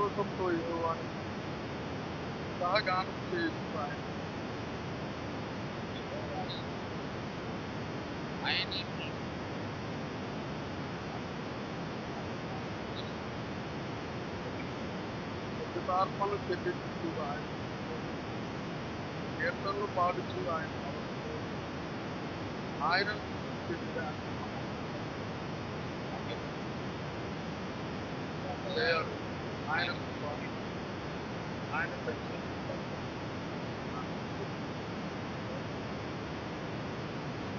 సంతోషంతో యెహోవాను సహగానం చేస్తూ ఆయన కృతజ్ఞతార్పణలు చెల్లిస్తూ ఆయన కీర్తనలు పాడుచు ఆయన ఆయన చేయాలి ఆయన ఆయన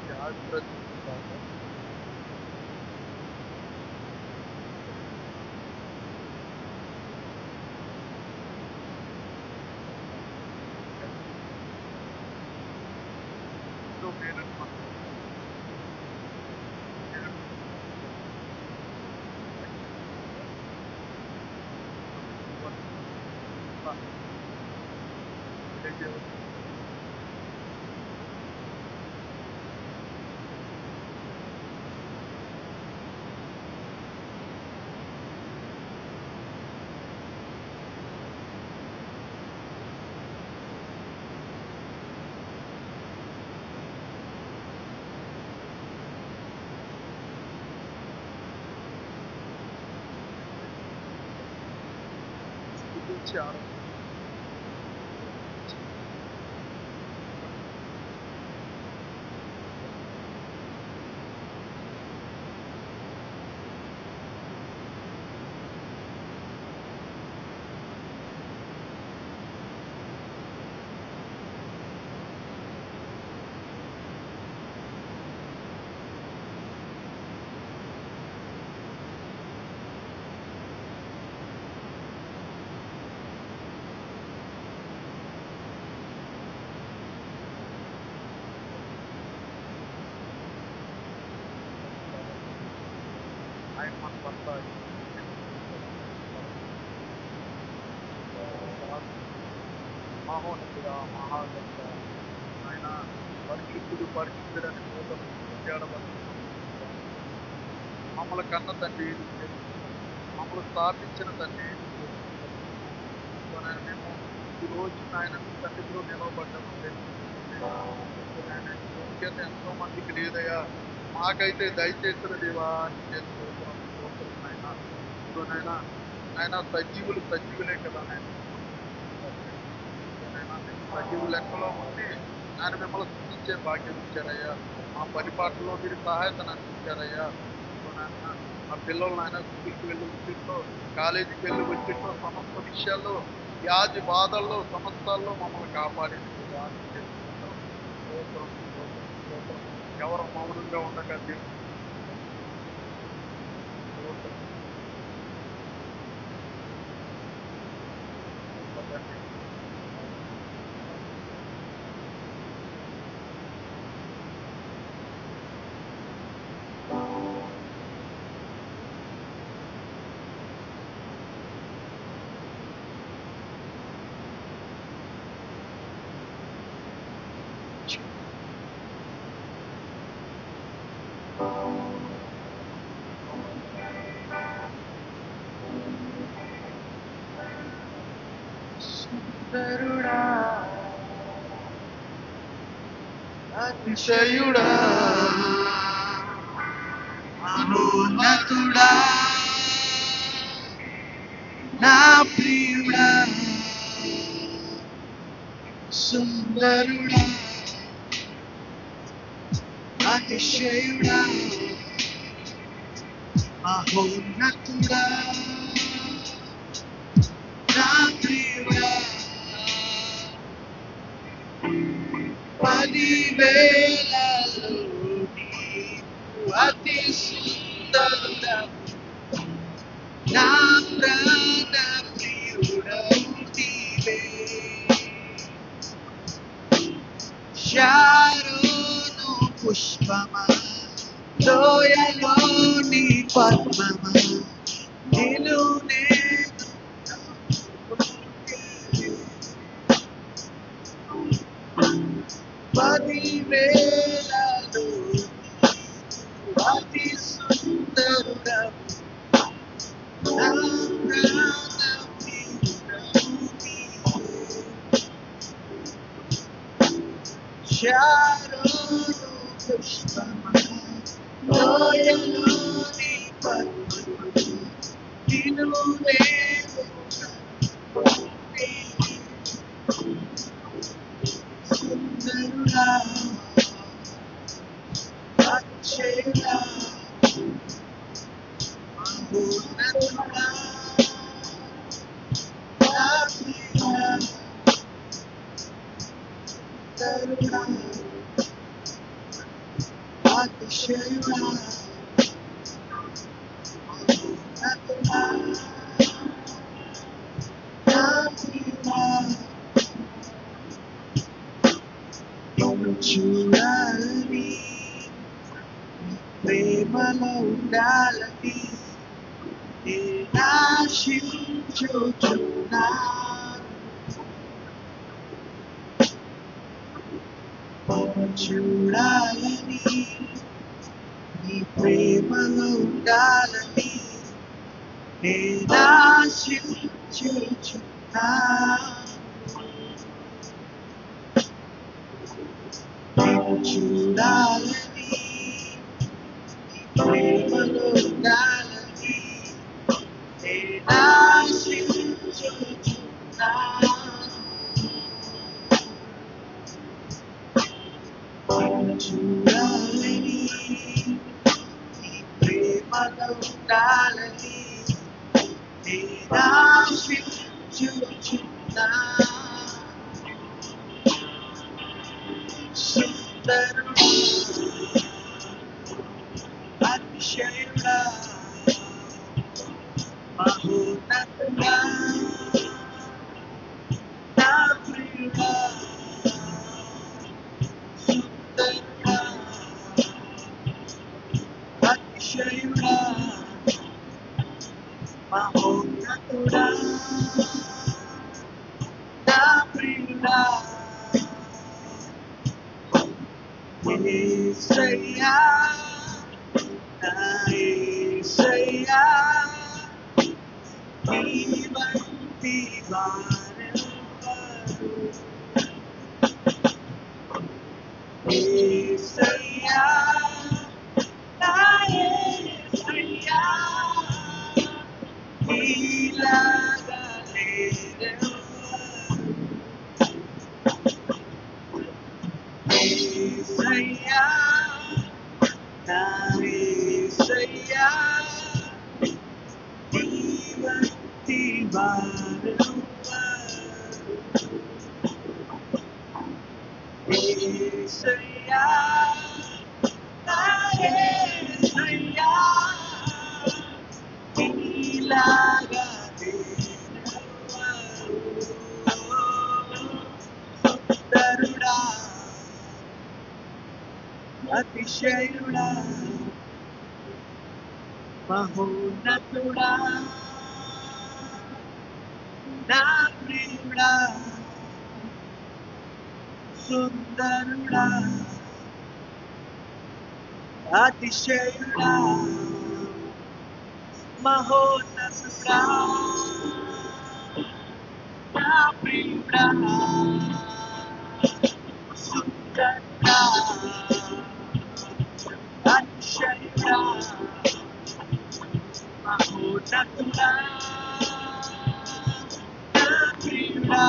జాగ్రత్త స్థుతించి ఆరాధించాలి. ఆయన మన పట్ల మహోన్నతుడా మహాగణుడా ఆయన పరిశుద్ధుడని నూతన మమ్మల్ని కన్న తండ్రి మమ్మల్ని స్థాపించిన తండ్రి మేము ఈ రోజు ఆయన సన్నిధిలో నిలవబడ్డామంటే యోగ్యత ఎంతో మందికి లేదయ్యా, మాకైతే దయచేసిన దేవా ఆయన ఆయన సజీవులే కదా ఆయన సజీవు లెక్కలో ఉండి ఆయన మిమ్మల్ని స్థుతించే భాగ్యం ఇచ్చారయ్యా. మా పరిపాలనలో మీరు సహాయతను అందించారయ్యా. మా పిల్లలు ఆయన స్కూల్కి వెళ్ళి వచ్చిందో, కాలేజీకి వెళ్ళి వచ్చిందో, సమస్త విషయాల్లో వ్యాధి బాధల్లో సమస్తాల్లో మమ్మల్ని కాపాడింది. ఎవరు మౌనంగా ఉండక దేవుడు సుందరుడా అతిశయుడా మనోన్నతుడా నా ప్రియుడా సుందరుడా అతిశయుడా మహోన్నతుడా నా ప్రియుడా 10,000 అతి సుందరుడా నా ప్రాణ ప్రియుడవు నీవే. శారోను పుష్పమా లోయలోని పద్మమా నిన్ను నేను 10,000 అతి సుందరుడా నా ప్రాణ ప్రియుడవు నీవే. శారోను పుష్పమా లోయలోని పర్వతము నిన్ను నేను కనుగొని సుందరుడా అక్షయుడా మహోన్నతుడా నా ప్రియుడా సుందరుడా అతిశయుడా మహోన్నతుడా నా ప్రియుడా నిన్ను చూడాలని ప్రేమలో ఉండాలని నేనాశించుచున్నాను చూడాలని నీ ప్రేమలో ఉండాలని నేనాశించుచున్నాను చూడాలని నీ ప్రేమలో ఉండాలని నేనాశించుచున్నాను చూడాలని నీ ప్రేమలో ఉండాలని నేనాశించుచున్నాను సుందరుడా అతిశయుడా మహోన్నతుడా నా ప్రియుడా సుందరుడా అతిశయుడా మహోన్నతుడా నా ప్రియుడా యేసయ్యా నా యేసయ్యా నీ వంటి వారెవ్వరు యేసయ్యా నా యేసయ్యా నీలాగా లేరెవ్వరు యేసయ్యా నా యేసయ్యా నీ వంటి వారెవ్వరు యేసయ్యా నా యేసయ్యా నీలాగా లేరెవ్వరు సుందరుడా అతిశయుడా మహోన్నతుడా నా ప్రియుడా సుందరుడా అతిశయుడా మహోన్నతుడా నా ప్రియుడా సుందరుడా అతిశయుడా మహోన్నతుడా నా ప్రియుడా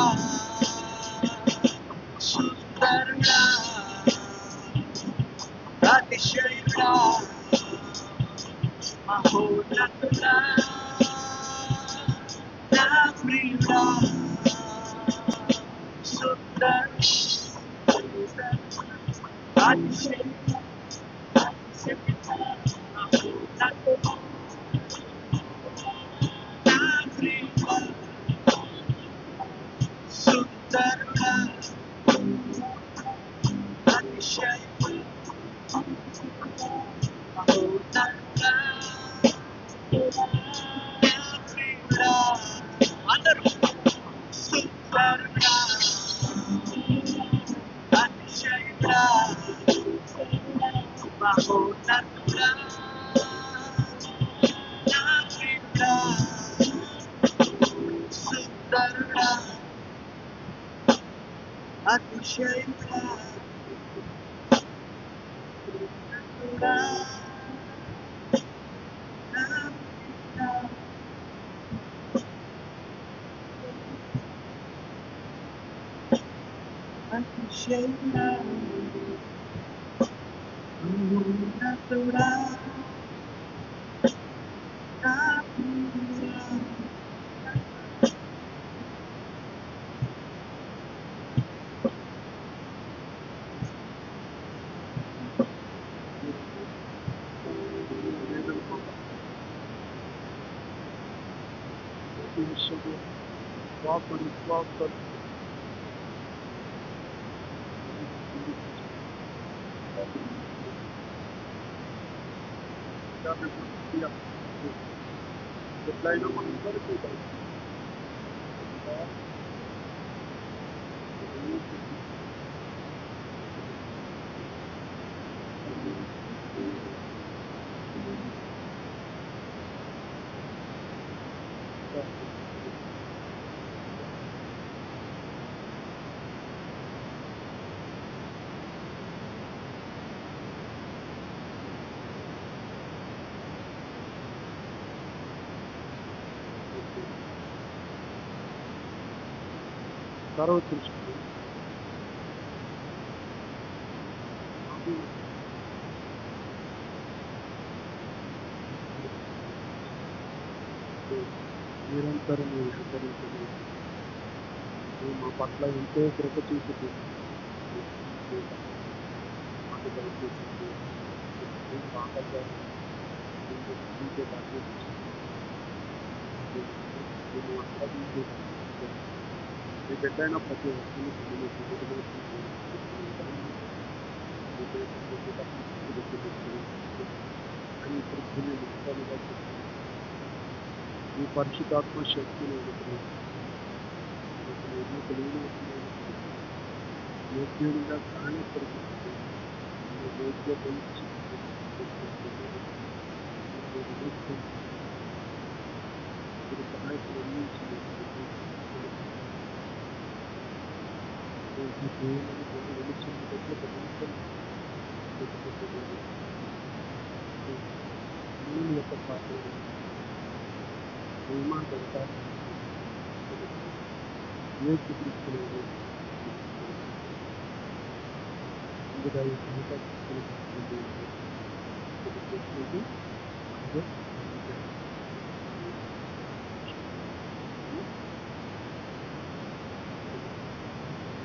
సుందరుడా అతిశయుడా మహోన్నతుడా నా ప్రియుడా సుందరుడా అతిశయుడా మహోన్నతుడా నా ప్రియుడా సుందరుడా అతిశయుడా మహోన్నతుడా నా ప్రియుడా అందరూ సుందరుడా అతిశయుడా మహోన్నతుడా నా ప్రియుడా సుందరుడా అతిశయుడా ఉన్నతుడా నా ప్రియుడా అతిశయుడా ఉన్నతుడా నా ప్రియుడా ప్రతి విషయంలో విశ్వాసాలు ఎట్లయినా మనందరికీ తర్వాత తెలుసుకుంటాం. నిరంతరం హెచ్చరించండి. మా పట్ల ఎంతో కృప చూపుతూ మాకు దయచేసి బాగా జీవించే భాగ్యం ఇచ్చింది. మేము ఆరాధించే మీ బిడ్డైన ప్రతి ఒక్కరిని అని ఇప్పుడు కొన్ని మాటలుగా చెప్పి మీ పరిశుద్ధాత్మ శక్తిని యోగ్యునిగా సహాయపడుతుంది. మీరు సహాయకులు అందించింది యొక్క పాత్ర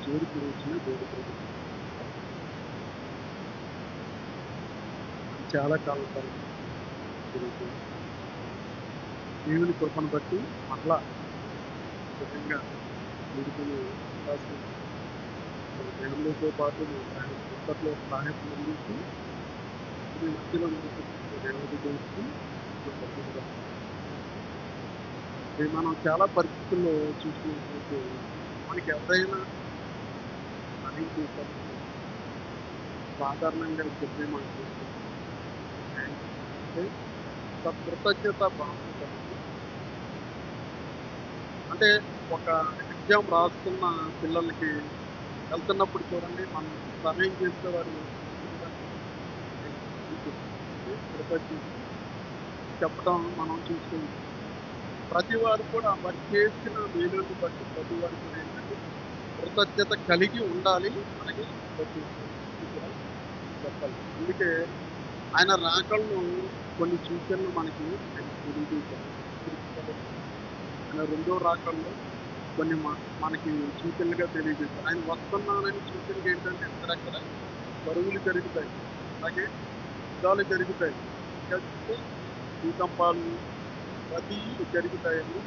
చేరుకు వచ్చిన చాలా కాలం తర్వాత దేవుని కృపను బట్టి మళ్ళా విధంగా వీడికి అవకాశం ఫ్యామిలీతో పాటు ఇప్పట్లో సహాయం అందించి ఈ మధ్యలో దేవుడి గురించి మనం చాలా పరిస్థితుల్లో చూసినట్లయితే మనకి ఎవరైనా సహాయం చేశారు సాధారణంగా చెప్పే మాట అంటే ఒక కృతజ్ఞత భావన కలిగి, అంటే ఒక ఎగ్జామ్ రాస్తున్న పిల్లలకి వెళ్తున్నప్పుడు చూడండి, మనం సహాయం చేసే వారు కృతజ్ఞత చెప్పడం మనం చూస్తుంది. ప్రతి వారు కూడా వారు చేసిన మేలుని బట్టి ప్రతి వారు కూడా ఏంటంటే కృతజ్ఞత కలిగి ఉండాలి. అలాగే కూడా చెప్పాలి. అందుకే ఆయన రాకలను కొన్ని సూచనలు మనకి ఆయన తెలియజేశారు. ఆయన రెండో రాకల్లో కొన్ని మనకి సూచనలుగా తెలియజేశారు. ఆయన వస్తున్నానని సూచనలు ఏంటంటే ఎక్కడెక్కడ బరువులు పెరుగుతాయి, అలాగే యుద్ధాలు పెరుగుతాయి, ఇంకా భూకంపాలు ప్రతి జరుగుతాయని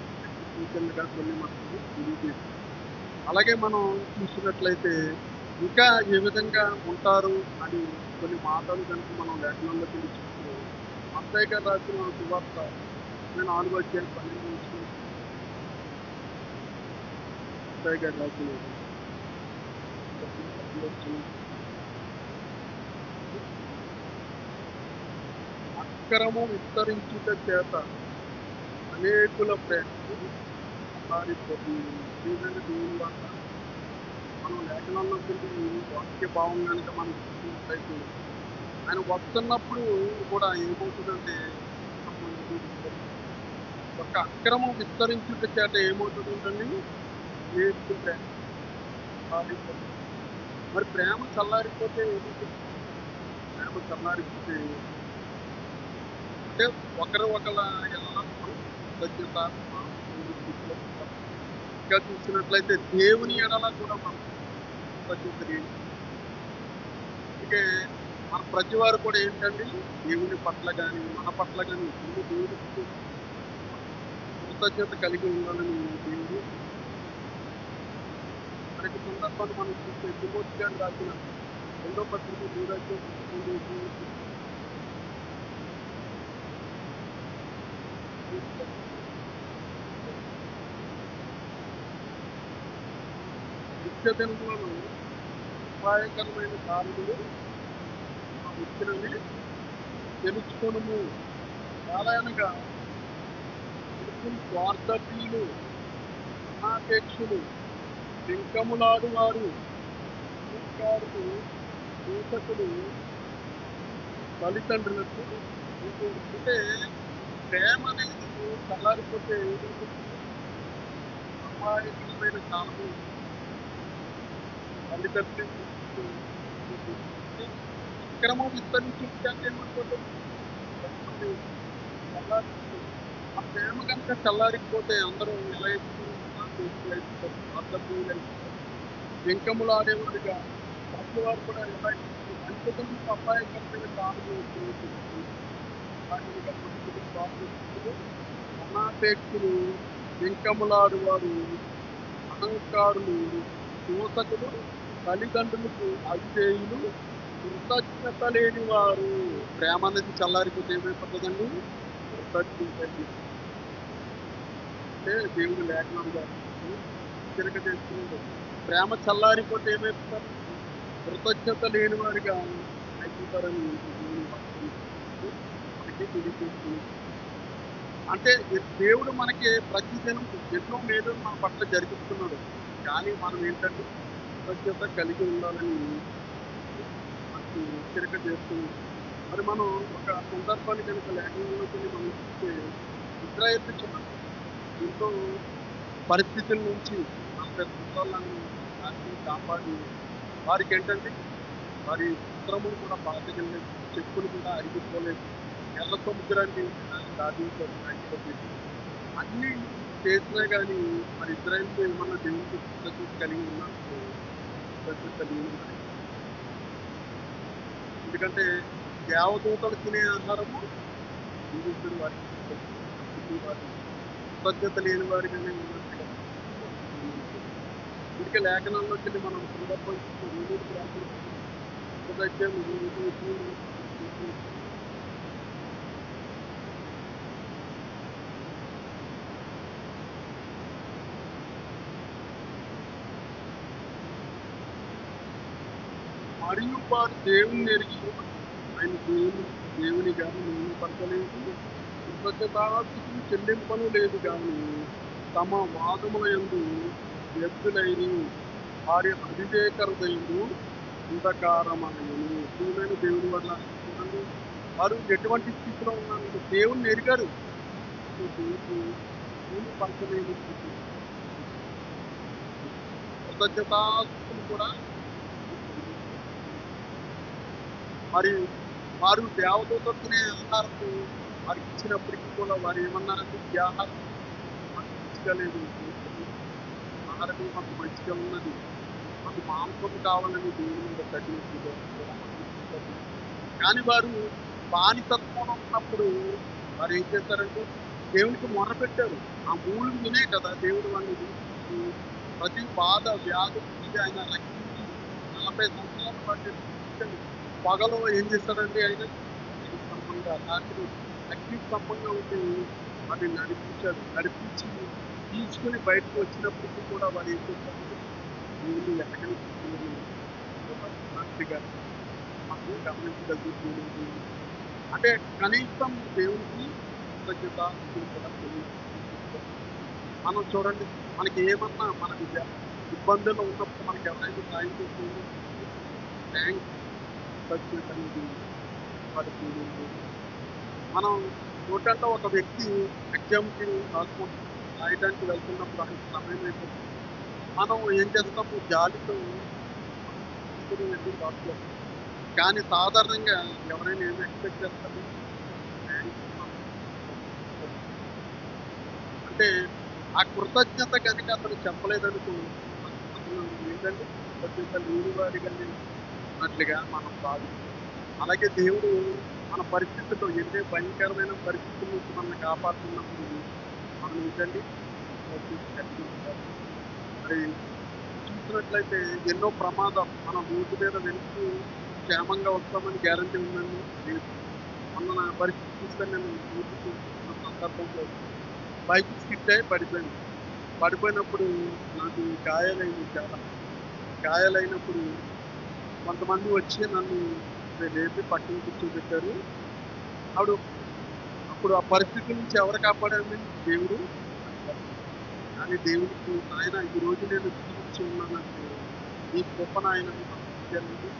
సూచనలుగా కొన్ని మనకు తెలియజేశారు. అలాగే మనం చూసినట్లయితే ఇంకా ఏ విధంగా ఉంటారు అని కొన్ని మాటలు కనుక మనం లేఖనంలో తెలుసుకుంటే మత్తయి గారు రాసిన సువార్త 4వ అధ్యాయం 12వ వచనం, మత్తయి గారు రాసిన అక్రమం విస్తరించుట చేత అనేకుల ప్రేమకు మారిపోతుంది. ఏదైనా దేవుని వల్ల మనం లేఖనంలో వాక్య భావం కనుక మనం చూసినట్లయితే ఆయన వస్తున్నప్పుడు కూడా ఏమవుతుందంటే మనము ఇది ఒక అక్రమం విస్తరించుట చేత ఏమవుతుందంటండి? దేవుని ప్రేమ చల్లారిపోతుంది. మరి ప్రేమ చల్లారిపోతే ఏమవుతుంది? ప్రేమ చల్లారిపోతే అంటే ఒకళ్ళ ఎడల మనం కృతజ్ఞత భావంతో స్థితిలో ఉంటాం. ఇంకా చూసినట్లయితే దేవుని ఎడల కూడా మనం కృతజ్ఞత లేని, అందుకే మన ప్రతి వారు కూడా ఏంటండి, దేవుని పట్ల గాని, మన పట్ల గాని ఎప్పుడు దేవునికి కృతజ్ఞత కలిగి ఉండాలని దేవుడు మనకి సందర్భాన్ని మనం చూస్తే తిమోతి గారు రాసిన రెండో పత్రిక 3 అధ్యాయం 11 నిత్య దినములలో అపాయకరమైన కాలములు వచ్చినవి తెలుసుకొనుము. చాలా అనగా పురుషులు స్వార్థప్రియులు, అనాపేక్షులు, పెంకములాడు వారు, అహంకారులు, దూషకులు, తల్లిదండ్రులకు అంటే ప్రేమ అనేది చల్లారిపోతే ఏమవుతుంది? అపాయకరమైన కాలము తల్లిదండ్రులు అంటే అక్రమం విస్తరించుంటే అంటే ఏమైపోతుంది? ప్రేమ అనేది చల్లారిపోతుంది. ఆ ప్రేమ కనుక చల్లారిపోతే అందరూ ఎలా అయిపోతారు? అనాపేక్షులు అయిపోతారు, స్వార్థప్రియులు అయిపోతారు, వెంకములాడేవారుగా ప్రతి వారు కూడా ఎలా అయిపోతారు? అంత్యదినములకు అపాయకరమైన కాలము వచ్చినప్పుడు వాటిగా మనుషులు స్వార్థప్రియులు, అనాపేక్షులు, వెంకములాడువారు, అహంకారులు, దూషకులు, తల్లిదండ్రులకు అవిధేయులు, కృతజ్ఞత లేని వారు. ప్రేమ అనేది చల్లారిపోతే ఏమైపోతుందండి? కృతజ్ఞత అంటే దేవుడు లేఖనాలు రాసినప్పుడు హెచ్చరిక చేస్తున్నాడు. ప్రేమ చల్లారిపోతే ఏమైపోతారు? కృతజ్ఞత లేని వారిగా అయిపోతారని దేవుని వాక్యం మనకి తెలియజేస్తుంది. అంటే దేవుడు మనకి ప్రతిదినం ఎన్నో మేలులు మన పట్ల జరిగిస్తున్నాడు. కానీ మనం ఏంటంటే కృతజ్ఞత కలిగి ఉండాలని మనకి హెచ్చరిక చేస్తున్నాడు. మరి మనం ఒక సందర్భాన్ని కనుక లేఖనంలోకి వెళ్ళి మనం చూస్తే ఇజ్రాయేల్ చూడండి, ఎంతో పరిస్థితుల నుంచి 40 సంవత్సరాలను కాచి కాపాడి వారికి ఏంటంటే వారి వస్త్రములు కూడా పాతగిలేదు, చెప్పులు కూడా అరిగిపోలేదు, ఎర్ర సముద్రాన్ని దాటించారు, అన్ని చేసినా కానీ మరి ఇజ్రాయేల్ ఏమన్నా దేవునికి కృతజ్ఞత కలిగి ఉన్నట్టు కృతజ్ఞత లేని వారు. ఎందుకంటే దేవదూతలు తినే ఆహారము జీవించిన వారికి వారు కృతజ్ఞత లేని వారిగానే ఉన్నట్టుగా అందుకే లేఖనాల్లోకి వెళ్ళి మనం సందర్భం రోమిలికి రాసిన మొదటి అధ్యాయం 21వ వచనంలో మనం చూస్తున్నాం. మరియు వారు దేవుని ఎరిగి ఆయన దేవునిగా మహిమపరచలేదు, కృతజ్ఞతాస్తుతులు చెల్లింపను లేదు కానీ తమ వాదముల యందు వ్యక్తులైన వారి అవివేక హృదయము అంధకారమాయను. ప్రియమైన దేవుని వల్ల చూడండి, వారు ఎటువంటి స్థితిలో ఉన్నారంటే దేవుణ్ణి ఎరిగారు, దేవుని పరచలేని స్థితి. కృతజ్ఞతాస్తుతులు కూడా మరి వారు దేవదూతలనే ఆహారము వారికి ఇచ్చినప్పటికీ కూడా వారు ఏమన్నారంటే ఈ ఆహారం మాకు మంచిగా లేదు, ఆహారం మాకు మంచిగా ఉన్నది, మాకు మాంసం కావాలని దేవుని మీద తగ్గినప్పుడు కూడా మనం చూస్తాము. కానీ వారు బానిసత్వంలో ఉన్నప్పుడు వారు ఏం చేశారంటే దేవునికి మొరపెట్టారు. ఆ మూలం వినే కదా దేవుడు వాళ్ళని విడిపించి ప్రతి బాధ వ్యాధి నుంచి ఆయన రక్షించి 40 సంవత్సరాల పాటు రక్షించాడు. పగలో ఏం చేశాడండి ఆయన? అగ్ని స్తంభంగా, రాత్రి అగ్ని స్తంభంగా ఉండి వారిని నడిపించాడు. నడిపించి తీసుకుని బయటకు వచ్చినప్పటికీ కూడా వారు ఏం చేశారంటే దేవుని ఎక్కడికి రాత్రిగా మనం గమనించగలుగుతుంది. అంటే కనీసం దేవునికి కృతజ్ఞతాస్తుతులు కూడా చెల్లించాలి. మనం చూడండి, మనకి ఏమన్నా మన ఇబ్బందుల్లో ఉన్నప్పుడు మనకి ఎవరైనా సాయం చేస్తే థ్యాంక్స్, కృతజ్ఞత అనేది వాడి దేవుడు. మనం ఏంటంటే ఒక వ్యక్తి ఎగ్జామ్‌కి రాయడానికి వెళ్తున్నప్పుడు ఆయనకి సమయం అయిపోతుంది. మనం ఏం చేస్తాము జాలితో మనం తీసుకొని వెళ్లి రాసుకుంటాం. కానీ సాధారణంగా ఎవరైనా ఏమి ఎక్స్‌పెక్ట్ చేస్తారు? థాంక్స్ అంటే ఆ కృతజ్ఞత గనుక అతను చెప్పలేదనుకో అతను ఏంటంటే కృతజ్ఞత లేనివాడిగానే ఉన్నట్లుగా మనం భావిస్తాం. అలాగే దేవుడు మన పరిస్థితుల్లో ఎన్ని భయంకరమైన పరిస్థితుల నుంచి మనల్ని కాపాడుతున్నప్పుడు మనం ఏంటండి కృతజ్ఞత కలిగి ఉండాలి. మరి చూసినట్లయితే ఎన్నో ప్రమాదం మనం రోడ్డు మీద వెళ్తూ క్షేమంగా వస్తామని గ్యారంటీ ఉందండి? లేదు. మొన్న నా పరిస్థితి చూస్తే నేను రోడ్డుకి వెళ్తున్న సందర్భంలో బైక్ స్కిడ్ అయ్యి పడిపోయాను. పడిపోయినప్పుడు నాకు గాయాలైనయి చాలా. గాయాలైనప్పుడు కొంతమంది వచ్చి నన్ను లేపి పక్కన కూర్చోబెట్టారు. ఆవిడ అప్పుడు ఆ పరిస్థితి నుంచి ఎవరు కాపాడారండి? దేవుడు కాపాడారు. కానీ దేవుడికి నాయన ఈరోజు నేను జీవించి ఉన్నానంటే నీ కృప నాయన నువ్వు నాకు ఇచ్చానండి.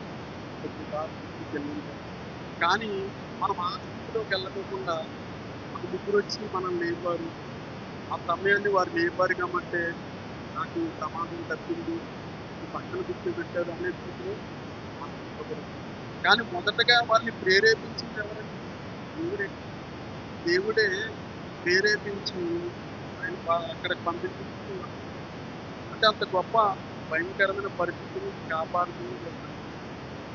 కృతజ్ఞతాస్తుతులు చెల్లించాలి. కానీ మనం ఆ స్థితిలోకి వెళ్ళకోకుండా ఒక ముగ్గురొచ్చి మనల్ని లేపారు. ఆ సమయాన్ని వారు లేపారు కాబట్టే నాకు ఈ ప్రమాదం తప్పింది. ఈ పక్కన కూర్చోబెట్టారు అనే స్థితిలో మనం ఉండకూడదు. కానీ మొదటగా వాళ్ళని ప్రేరేపించింది ఎవరండి? దేవుడే. దేవుడే ప్రేరేపించి ఆయన అక్కడికి పంపించింది. అంటే అంత గొప్ప భయంకరమైన పరిస్థితి నుంచి కాపాడుతున్నది ఎవరండి?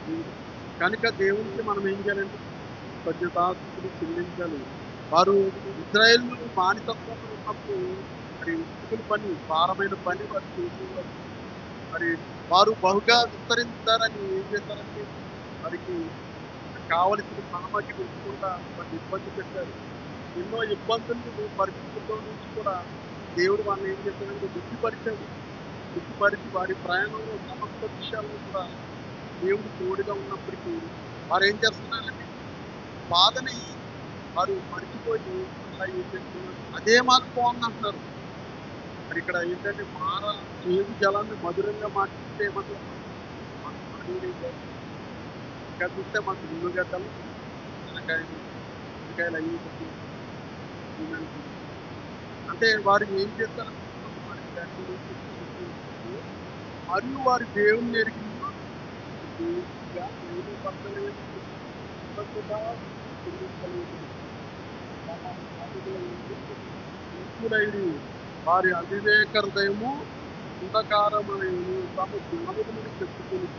దేవుడు. కనుక దేవునికి మనం ఏం చేయాలంటే కృతజ్ఞతాస్తుతులు చెల్లించాలి. వారు ఇజ్రాయేలు బానిసత్వంలో ఉన్నప్పుడు మరి ఇటుకల పని, భారమైన పని వారు చేసేవారు. మరి వారు బహుగా విస్తరించారని ఏం చేశారంటే వారికి కావలసిన సామగ్రి ఇవ్వకుండా వారిని ఇబ్బంది పెట్టారు. ఎన్నో ఇబ్బందులు పరిస్థితుల్లో నుంచి కూడా దేవుడు వాళ్ళని ఏం చేశాడంటే వృద్ధిపరిచాడు. వృద్ధిపరిచి వారి ప్రయాణంలో సమస్త విషయాల్లో కూడా దేవుడు తోడుగా ఉన్నప్పటికీ వారు ఏం చేస్తున్నారంటే బాధని వారు మర్చిపోయి మళ్ళా ఏం చేస్తున్నారు? అదే మాకు బాగుందంటున్నారు. మరి ఇక్కడ ఏంటంటే చేదు జలాన్ని మధురంగా మార్చితే ఏమంటారు? మాకు మానేయలేదు. ఇంకా చూస్తే మాకు ఉల్లిగడ్డలు, నిమ్మకాయలు, ఉల్లికాయలు అయ్యి కొంచెం తినడానికి. అంటే వారు ఏం చేస్తారంటే వారి ఫ్యామిలీ మరియు వారి దేవుని ఎరిగిన పూర్తిగా మహిమపరచలేదు. కృతజ్ఞత చెల్లించలేదు. తమ మాటలందు మూర్ఖులైరి. వారి అవివేక హృదయము అంధకారమయను. తమ జ్ఞానములను చెప్పుకొని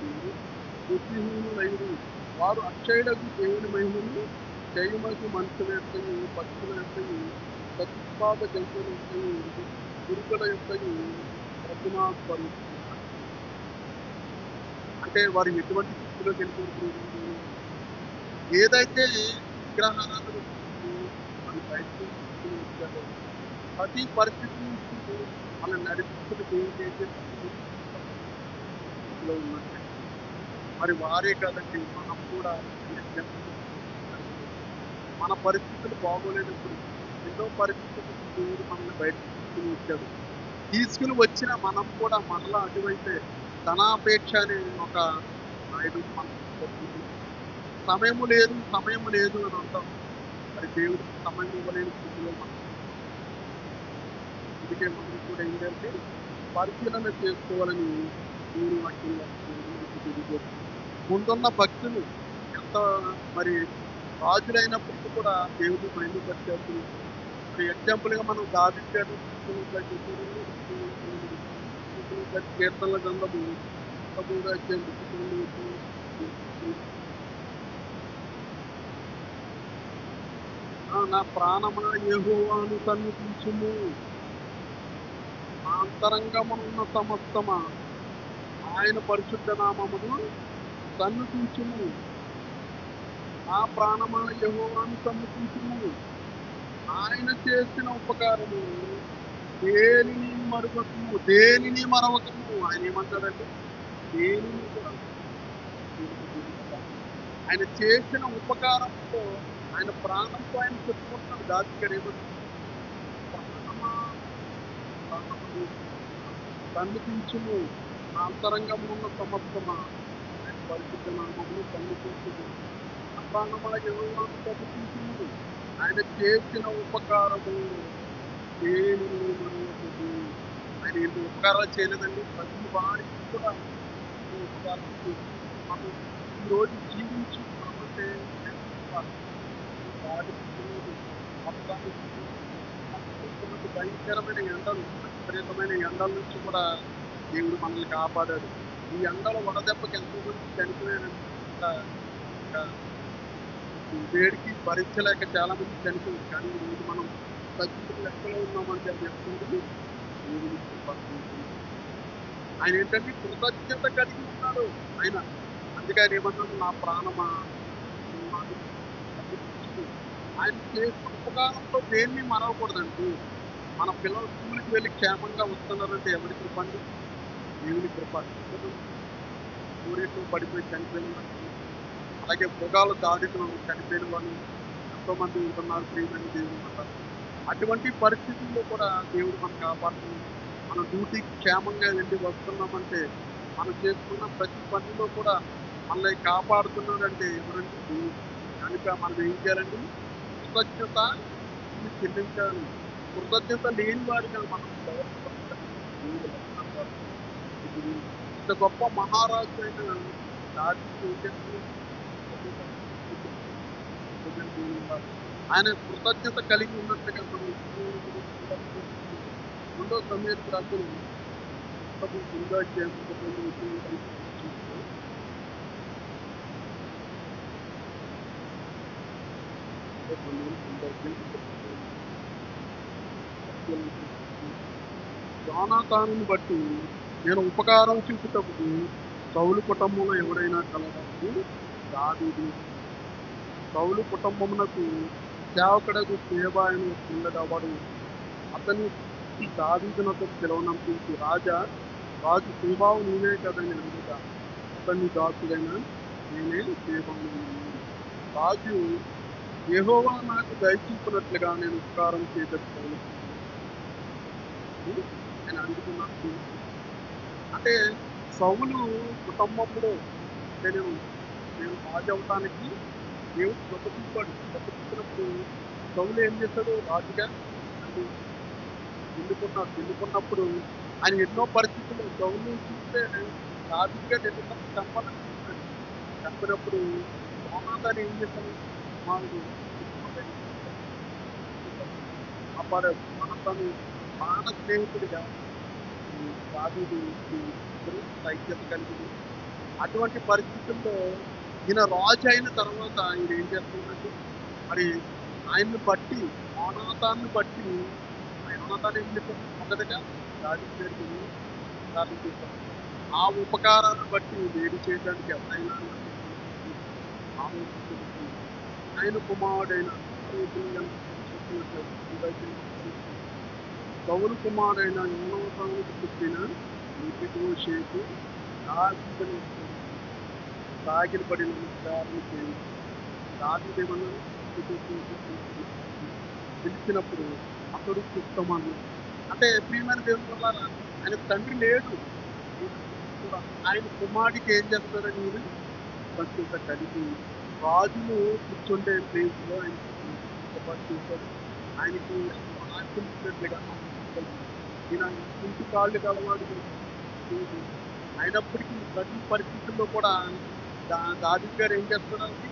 బుద్ధిహీనులైరి. వారు అక్షయులకు దేవుని మహిమను జయమగు మనుషుల యొక్కయు, పక్షుల యొక్కయు, చతుష్పాద జంతువుల యొక్కయు, పురుగుల యొక్కయు ప్రతిమాస్వరూపులు. అంటే వారు ఎటువంటి స్థితిలోకి వెళ్ళిపోతున్నారు? ఏదైతే విగ్రహారాధన ఉంటుందో అది బయటకు తీసుకుని వచ్చారో ప్రతి పరిస్థితి నుంచి వాళ్ళని నడిపించిన దేవుడు ఏం చేస్తుంది స్థితిలో ఉన్నట్టు. మరి వారే కదండి మనం కూడా ఈ ఎగ్జాంపుల్ మన పరిస్థితులు బాగోలేనప్పుడు ఎన్నో పరిస్థితుల నుంచి దేవుడు మనల్ని బయటకు తీసుకుని వచ్చాడు. తీసుకుని వచ్చిన మనం కూడా మరలా అటువైపే ధనాపేక్ష అనే ఒక నాయుడు మనకు పట్టుకుంది. సమయము లేదు అని అంటాం. మరి దేవుడికి సమయం ఇవ్వలేని స్థితిలో మనం అందుకే మనం కూడా ఏంటంటే పరిశీలన చేసుకోవాలని దేవుని వాక్యంలో మనకు తెలియజేస్తుంది. ముందున్న భక్తులు ఎంత మరి రాజులైనప్పటికీ కూడా దేవుడిని మహిమపరిచారు. మరి ఎగ్జాంపుల్‌గా మనం దావీదు గారిని చూసుకున్నట్లయితే కీర్తనల గ్రంథము 13వ అధ్యాయం 32 నా ప్రాణమా యెహోవాను సన్నిధించుము. నా అంతరంగమునున్న సమస్తమా ఆయన పరిశుద్ధ నామమును సన్నుతించుము. నా ప్రాణమా యెహోవాను సన్నుతించుము. ఆయన చేసిన ఉపకారము దేనిని మరవకము. ఆయన ఏమంటాడంటే దేనిని కూడా ఆయన చేసిన ఉపకారంతో ఆయన ప్రాణంతో ఆయన చెప్పుకుంటున్నాడు. దావీదు గారు ఏమంటున్నాడు? ప్రాణమా ప్రాణమా సన్నిధించుము. నా అంతరంగమునున్న సమస్తమా ఆయన పరిశుద్ధ నామమును సన్నిధించుము. ప్రాణమా యెహోవాను కీర్తించుము. ఆయన చేసిన ఉపకారములను దేనిని మరువకుము. ఆయన ఎన్ని ఉపకారాలు చేయలేదండి. ప్రతి వారికి కూడా ఎన్నో ఉపకారాలు చేసి మనం ఈరోజు జీవించి ఉన్నామంటే ఆయన కృప. ఈ గాలి ఈరోజు మొత్తానికి మనకున్నటువంటి భయంకరమైన ఎండలు, విపరీతమైన ఎండల నుంచి కూడా దేవుడు మనల్ని కాపాడాడు. ఈ ఎండల వడదెబ్బకి ఎంతో మంది చనిపోయారండి. ఇంకా ఇంకా ఈ వేడికి భరించలేక చాలా మంది చనిపోయారు. కానీ ఈరోజు మనం సజీవుల లెక్కలో ఉన్నామంటే అది ఎంతండి దేవుని కృప. ఆయన ఏంటంటే కృతజ్ఞత కలిగి ఉన్నాడు ఆయన. అందుకే ఆయన ఏమన్నాడు, నా ప్రాణమా యెహోవాను కీర్తించుము. ఆయన చేసిన ఉపకారంలో దేన్ని మరవకూడదండి. మన పిల్లలు స్కూల్‌కి వెళ్లి క్షేమంగా వస్తున్నారంటే ఎవరి కృప అండి? దేవుని కృప. కోరేట్లో పడిపోయి చనిపోయిన వాళ్ళు, అలాగే మృగాల దాడిలో చనిపోయిన వాళ్ళు ఎంతోమంది ఉంటున్నారు ప్రియమైన దేవుని వల్ల. అటువంటి పరిస్థితుల్లో కూడా దేవుడు మనల్ని కాపాడుతున్నాడు. మనం డ్యూటీకి క్షేమంగా వెళ్ళి వస్తున్నామంటే, మనం చేసుకున్న ప్రతి పనిలో కూడా మనల్ని కాపాడుతున్నాడంటే ఎవరండి? దేవుడు. కనుక మనం ఏం చేయాలండి? కృతజ్ఞత చెల్లించాలి. కృతజ్ఞత లేని వారిగా మనం ప్రవర్తించాలి. దేవుడు లక్షణాల ద్వారా. ఇప్పుడు ఇంత గొప్ప మహారాజు అయిన దావీదు ఏం చేస్తున్నాడు? కృతజ్ఞత దేవుని ఉండాలి. ఆయన కృతజ్ఞత కలిగి ఉన్నట్లుగా మనం రెండో సమయాల గ్రంథం పుస్తకం 8వ అధ్యాయం 11వ వచనం వరకు చూస్తే, రెండో సమూయేలు 8వ అధ్యాయం 11వ వచనం. యోనాతానుని బట్టి నేను ఉపకారం చూపుటకు సౌలు కుటుంబంలో ఎవరైనా కలరా అని దావీదు. సౌలు కుటుంబమునకు సేవకుడకు సేవ అని ఉండేవాడు. అతని దావీదునకు పిలువనంపించి, రాజు సేబావు నేనే కదని అడుగుగా, అతని దాసుడైన నేనే సేబావు. రాజు యెహోవా నాకు దయచూపినట్లుగా నేను ఉపకారం చేయదలుచుకోవాలి నేను అడుగుతున్నాను. అంటే సౌలు కుటుంబంలో అంటే నేను రాజు అవటానికి దేవుడు కృప చూపాడు. కృప చూపినప్పుడు సౌలు ఏం చేశాడు? రాజుగా అంటే ఎన్నుకున్నప్పుడు ఆయన ఎన్నో పరిస్థితుల్లో సౌలుని చూస్తే దావీదుగా ఎన్నుకున్న చంపాలనుకుంటున్నాడు. చంపినప్పుడు యోనాతాను ఏం చేశాడు? కుమారుడు కాపాడాడు. యోనాతాను ప్రాణ స్నేహితుడిగా దావీదుకి ఇద్దరు ఐక్యత కలిగింది. అటువంటి పరిస్థితుల్లో ఈయన రాజు అయిన తర్వాత ఈయన ఏం చేస్తున్నాడంటే, మరి ఆయన్ని బట్టి యోనాతాన్ని బట్టి యోనాతాను ఏం చేశాడు? మొదటగా దావీదు దగ్గరికి వెళ్ళి ఉపకారం చేశాడు. ఆ ఉపకారాన్ని బట్టి వేడి చేయడానికి ఎవరైనా ఆలోచించవచ్చు. ఆయన కుమారుడైన సౌలు కుమారుడైన యోనాతానుకు పుట్టిన మెఫీబోషెతు దావీదును సాగిలపడి నమస్కారం చేయించి దావీదేమన్నాడు? పిలిచినప్పుడు అతడు చిత్తమన్నాడు. అంటే ప్రియమైన దేవుని వల్ల ఆయన తండ్రి లేడు. కూడా ఆయన కుమారుడికి ఏం చేస్తారని మీరు కృతజ్ఞత కలిగి రాజును కూర్చుండే ప్లేస్లో ఆయన ఏర్పాటు చేశాడు. ఆయనకి ఎంతో ఆశించినట్లుగా ఈయన ఇంటి కాళ్ళు గలవాడు లేదు. అయినప్పటికీ ప్రతి పరిస్థితుల్లో కూడా దావీదు గారు ఏం చేస్తున్నారంటే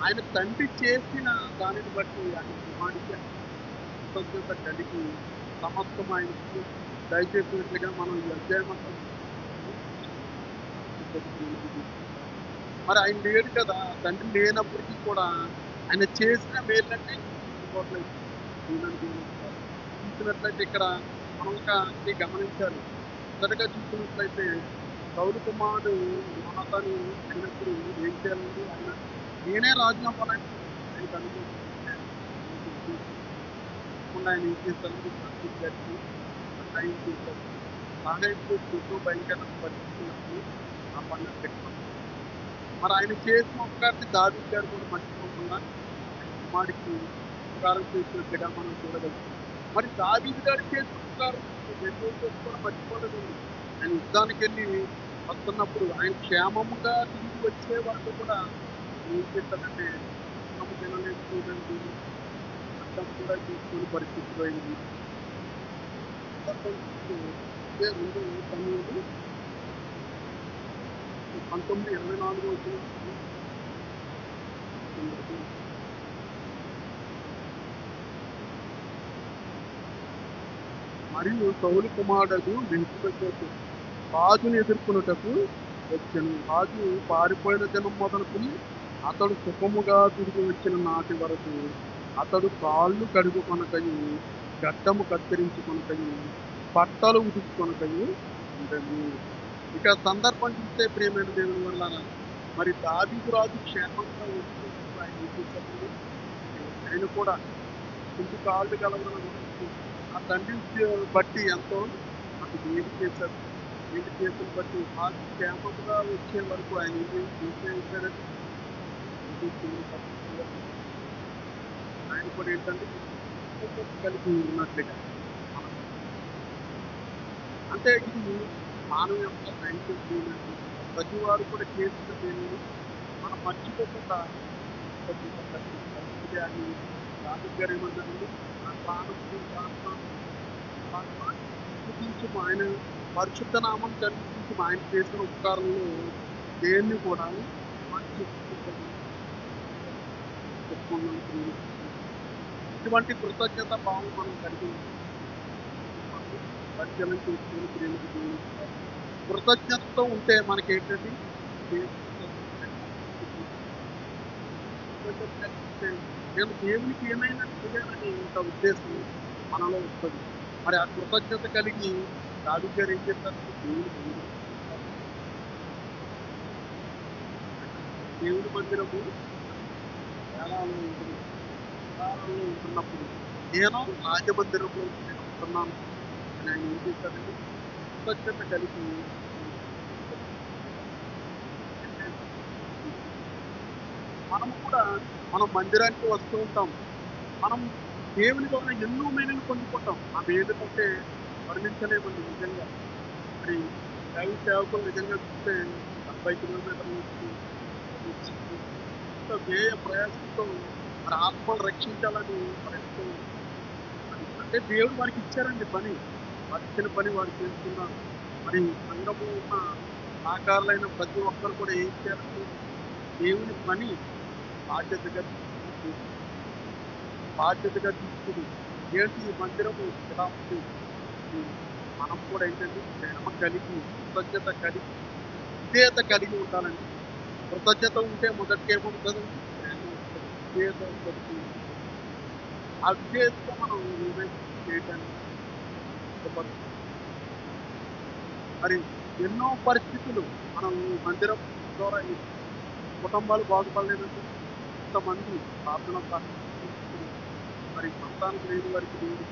ఆయన తండ్రి చేసిన దానిని బట్టి ఆయన కుమారుడికి కృతజ్ఞత కలిగి సమస్తం ఆయనకు దయచేసినట్లుగా మనం ఈ అధ్యాయం అంతా మరి ఆయన లేడు కదా, తండ్రి లేనప్పటికీ కూడా ఆయన చేసిన మేలంటే చూసినట్లయితే ఇక్కడ మనం ఒకటి గమనించాలి. మొదటగా చూసినట్లయితే సౌలు కుమారుడు యోనాతాను అయినప్పుడు ఏం చేయాలండి? నేనే రాజు అవ్వాలని ఆయనకు అనుకుంటున్నాను. ఆయన ఏం చేశారు? గారికి సహాయం చేశారు. సహాయం చేసి ఎంతో భయంకరమైన పరిస్థితులకు ఆ పనులు పెట్టుకున్నారు. మరి ఆయన చేసిన ఉపకారాన్ని దావీదు గారు కూడా మర్చిపోకుండా ఆయన కుమారుడికి ఉపకారం చేసినట్లుగా మనం చూడగలుగుతాం. మరి దావీదు గారు చేసిన ఉపకారం ఎన్నో కూడా మర్చిపోలేదండి. ఆయన యుద్ధానికి వెళ్ళి వస్తున్నప్పుడు ఆయన క్షేమముగా తిరిగి వచ్చే వాళ్ళు కూడా ఏం చేశారంటే అన్నము తినలేకపోయిందండి. అన్నం కూడా తీసుకోని పరిస్థితిలో అయింది. సందర్భం చూస్తే ఇదే 2 సమూయేలు 19:24 వచ్చిన మరియు సౌలు కుమారుడగు మెఫీబోషెతు రాజును ఎదుర్కొనుటకు వచ్చెను. రాజు పారిపోయిన దినం మొదలుకొని అతడు సుఖముగా తిరిగి వచ్చిన నాటి వరకు అతడు కాళ్ళు కడుగుకొనకయు, గడ్డము కత్తిరించుకొనకయు, బట్టలు ఉతుకుకొనకయు ఉండెను. ఇక సందర్భం చూస్తే ప్రియమైన దేవుని వల్లారా, మరి దావీదు రాజు క్షేమంగా వచ్చినప్పుడు ఆయన ఏం చేశారండి? ఆయన కూడా కుంటి కాళ్ళు గలవాడు ఆ తండ్రి బట్టి ఎంతో నాకు మేలు చేశాడు. మేలు చేసిన బట్టి రాజు క్షేమంగా వచ్చే వరకు ఆయన ఏం చేశాడండి? ఏమీ చేయని పరిస్థితిలో ఆయన కూడా ఏంటంటే కృతజ్ఞత కలిగి ఉన్నట్లుగా మనం అంటే ఇది మానవ యొక్క సైంటిఫిక్ ప్రతి వారు కూడా చేస్తున్నది మనం మర్చిపోకుండా కృతజ్ఞత కలిగి ఉండాలి. అందుకే ఆయన దావీదు గారు ఏమన్నారండి? నా ప్రాణమును సన్నిధించుము ఆయన పరిశుద్ధ నామం సన్నిధించుము ఆయన చేసిన ఉపకారంలో దేన్ని కూడా మర్చిపోకూడదు. చెప్పుకున్నాం ప్రియులు. ఇటువంటి కృతజ్ఞత భావం మనం కలిగి మనం పరిశీలన చేసుకుని ప్రేమికి దేవుని ఇస్తారు. కృతజ్ఞతతో ఉంటే మనకేంటండి కృతజ్ఞత కలిగి ఉంటే నేను దేవునికి ఏమైనా చేయాలని ఒక ఉద్దేశం మనలో వస్తుంది. మరి ఆ కృతజ్ఞత కలిగి దావీదు గారు ఏం చేస్తారంటే దేవుని మందిరము వేలాలో ఉంటుంది. వేలాల్లో ఉంటున్నప్పుడు నేను రాజమందిరంలో నేను ఉంటున్నాను అని ఆయన ఏం చేశారంటే కృతజ్ఞత కలిగి మనము కూడా మనం మందిరానికి వస్తూ ఉంటాం. మనం దేవుని ద్వారా ఎన్నో మేలులు పొందుకుంటాం. ఆ మేలు కంటే వర్ణించలేమండి నిజంగా. మరి దైవ సేవకులు నిజంగా చూస్తే 70 కిలోమీటర్ల నుంచి వచ్చి ఎంతో వ్యయ ప్రయాసంతో మరి ఆత్మలు రక్షించాలని మరి ఎంతో మరి అంటే దేవుడు వారికి ఇచ్చారండి పని. వారు ఇచ్చిన పని వారు చేస్తున్నారు. మరి సంఘంలో ఉన్న సహకారులైన ప్రతి ఒక్కరు కూడా ఏం చేయాలంటే దేవుని పని బాధ్యతగా తీసుకుని బాధ్యతగా తీసుకుని ఏంటి ఈ మందిరము ఎలా ఉంది అని మనం కూడా ఏంటంటే ప్రేమ కలిగి కృతజ్ఞత కలిగి విధేయత కలిగి ఉండాలండి. కృతజ్ఞత ఉంటే మొదటికి ఏముంటుందండి? ప్రేమ ఉంటుంది. విధేయత ఉంటుంది. ఆ విధేయతతో మనం ఏమైనా చేయడానికి ఇష్టపడుతున్నాం. మరి ఎన్నో పరిస్థితులు మనం ఈ మందిరం ద్వారా ఈ కుటుంబాలు బాగుపడలేదండి. కొంతమంది ప్రార్థన పరిస్థితులు మరి సంతానం లేని వారికి దేవుడు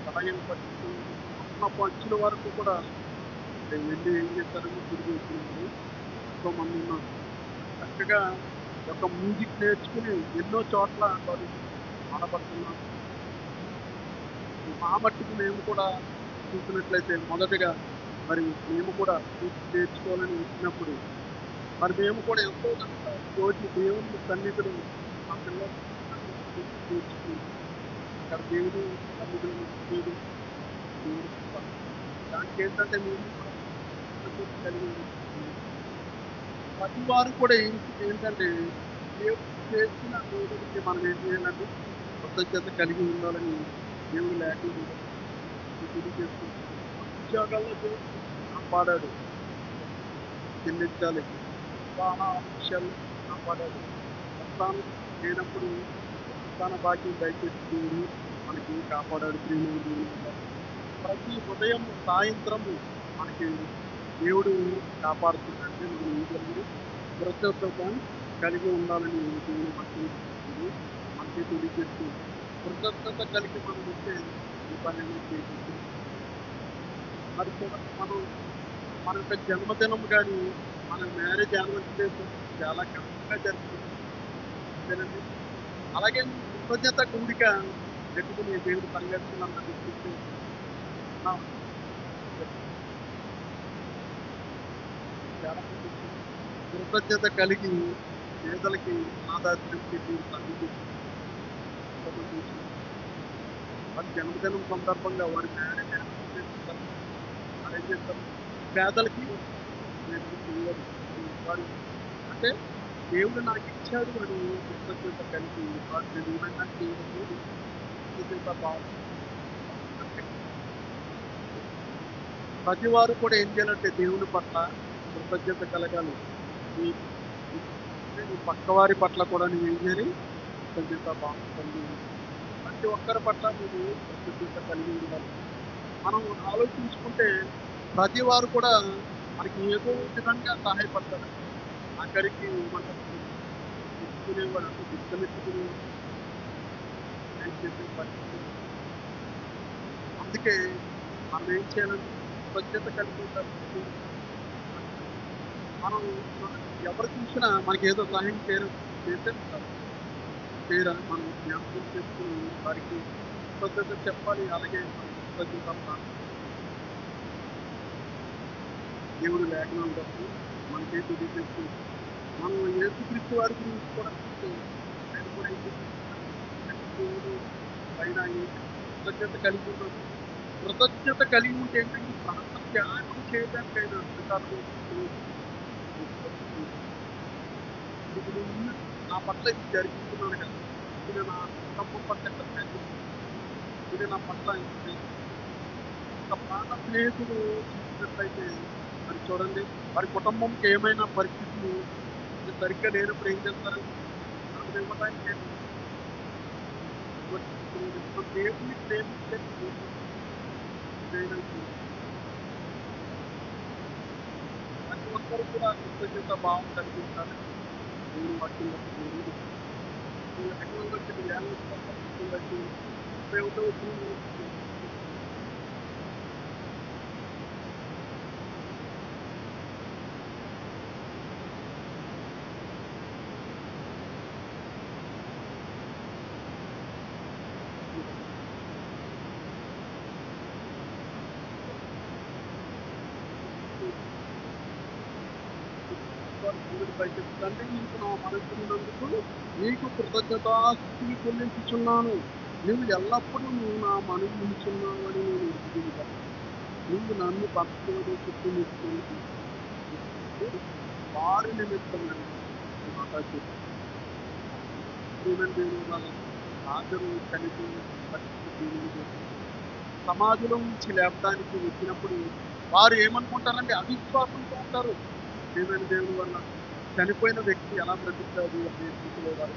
బలహీన పరిస్థితులు ఉన్న పంచుల వరకు కూడా వెళ్ళి ఏం చేస్తారంటే తిరిగి వచ్చినప్పుడు ఎంతో మంది ఉన్నారు. చక్కగా ఒక మ్యూజిక్ నేర్చుకుని ఎన్నో చోట్ల వారు ఆడపడుతున్నారు. మా మట్టుకు మేము కూడా చూసినట్లయితే మొదటగా మరి మేము కూడా మ్యూజిక్ నేర్చుకోవాలని వచ్చినప్పుడు మరి మేము కూడా ఎంతో కనుక రోజు దేవుని సన్నిధిలో మా పిల్లలు నేర్చుకుని అక్కడ దేవుని సన్నిధిలో దేవుడు దేవుడు కృప. దానికి ఏంటంటే మేము కూడా కృతజ్ఞత కలిగి ఉన్నాం. ప్రతి వారు కూడా ఏంటంటే దేవుడు చేసిన దేవుడికి మనం ఏం చేయాలంటే కృతజ్ఞత కలిగి ఉండాలని దేవుడు లేకుండా తెలియజేస్తున్నాం. ఉద్యోగాల్లో దేవుడు కాపాడాడు, చెల్లించాలి. వివాహ విషయాల్లో కాపాడాడు. సంతానం లేనప్పుడు సంతాన భాగ్యం దయచేసి దేవుడు మనకి కాపాడాడు. ప్రియమైన దేవుని వల్ల. ప్రతి ఉదయం సాయంత్రము మనకి దేవుడు కాపాడుతుందంటే మనం ఏం చేయాలి? కృతజ్ఞత కలిగి ఉండాలని దేవుడు మనకి తెలియజేస్తుంది. కృతజ్ఞత కలిగి మనం ఉంటే ఈ పని అనేది చేయవచ్చు. మరి చూడండి మనం మన యొక్క జన్మదినం కానీ మన మ్యారేజ్ యానివర్సరీ చాలా ఘనంగా జరుగుతుంది. అంతేనండి. అలాగే కృతజ్ఞత కూడిక పెట్టుకుని దేవుడి సంఘటనలు గుర్తించి చాలా మంది కృతజ్ఞత కలిగి పేదలకి అనాథాశ్రయం పెట్టి సన్నిధి చేసి వారి జన్మదినం సందర్భంగా వారి మ్యారేజ్ యానివర్సరీ సందర్భంగా వారు ఏం చేస్తారు, పేదలకి ఏదైనా చెయ్యాలి. వారు అంటే దేవుడు నాకు ఇచ్చాడు అని కృతజ్ఞత కలిగి వారు నేను ఇవ్వగానే దేవుడికి కృతజ్ఞత భావం అంటే ప్రతి వారు కూడా ఏం చేయాలంటే దేవుని పట్ల కృతజ్ఞత కలగాలి. నీ అంటే నీ పక్కవారి పట్ల కూడా నువ్వు ఏం చేయాలి, కృతజ్ఞత భావం కలిగి ఉండాలి. ప్రతి ఒక్కరి పట్ల నువ్వు కృతజ్ఞత కలిగి ఉండాలి. మనం ఆలోచించుకుంటే ప్రతి వారు కూడా మనకి ఏదో విధంగా సహాయపడతారు. ఆఖరికి ఏమంటారు, ఎత్తుకునేవాడు అంటే బిడ్డలెత్తుకునేవాడు హెల్ప్ చేసే పరిస్థితి. అందుకే మనం ఏం చేయాలంటే కృతజ్ఞత కలిగి ఉండాలి. మనం ఎవరు చూసినా మనకి ఏదో సహాయం చేసే ఉంటారు. చేయరా మనం జ్ఞాపకం చేసుకుని వారికి కృతజ్ఞత చెప్పాలి. అలాగే మనం కృతజ్ఞత దేవుడు లేఖనాలు బట్టి మనకేం తెలియజేస్తుంది. మనం యేసుక్రీస్తు వారి గురించి కూడా చూస్తే ఆయన కూడా ఏం చేస్తున్నాడు, దేవుడు పైన కృతజ్ఞత కలిగి ఉన్నాడు. కృతజ్ఞత కలిగి ఉంటే ఏంటంటే ప్రాణ త్యాగం చేయడానికి ఆయన అధికారం ఇప్పుడు నా పట్ల ఇది జరిగిస్తున్నాను కదా, ఇది నా కుటుంబం పట్ల ఎంత ప్రేమ, ఇది నా పట్ల ఎంత ప్రేమ. ఒక ప్రాణ స్నేహితుడు చూసినట్లయితే మరి చూడండి, వారి కుటుంబంకి ఏమైనా పరిస్థితులు సరిగ్గా లేనప్పుడు ఏం చేస్తారు, మనం ఇవ్వడానికి మనం దేవుని ప్రేమించే చేయడానికి ప్రతి ఒక్కరు కూడా కృతజ్ఞత భావం కలిగి ఉండాలని దేవుని వాక్యం బట్టి దేవుడు ఈ లేఖనంలో కొన్ని వేల వచనాలు బట్టి 31వ వచనంలో దేవుడిపై తండ్రి నీకు నా మనసున్నందుకు నీకు కృతజ్ఞతాస్తుతులు చెల్లించుచున్నాను. నువ్వు ఎల్లప్పుడూ నువ్వు నా మనవి వినుచున్నావు అని నేను ఎరుగుదును. నువ్వు నన్ను పంపవని చెప్పి నీకు వారి నిమిత్తమని మాట చెప్పి దేవుని వల్ల హాజరు చనిపోయిన పరిస్థితి సమాధిలో నుంచి లేపడానికి వచ్చినప్పుడు వారు ఏమనుకుంటారంటే అవిశ్వాసంతో ఉంటారు. దేవుని వల్ల చనిపోయిన వ్యక్తి ఎలా బ్రతుకుతాడు అనే స్థితిలో వారు.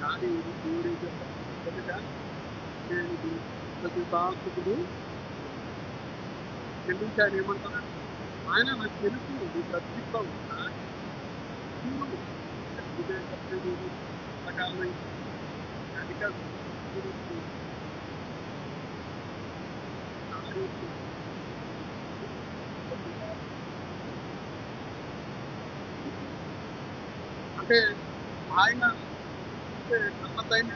కానీ దేవుడు ఏం చేస్తారు, మొదటగా నేను కృతజ్ఞతాస్తుతులు చెల్లించి ఆయన ఏమంటారంటే, ఆయన నాకు తెలుసు నువ్వు బ్రతికిస్తావు, ప్రకారమై అది కాదు అంటే ఆయన అంటే కన్నతైన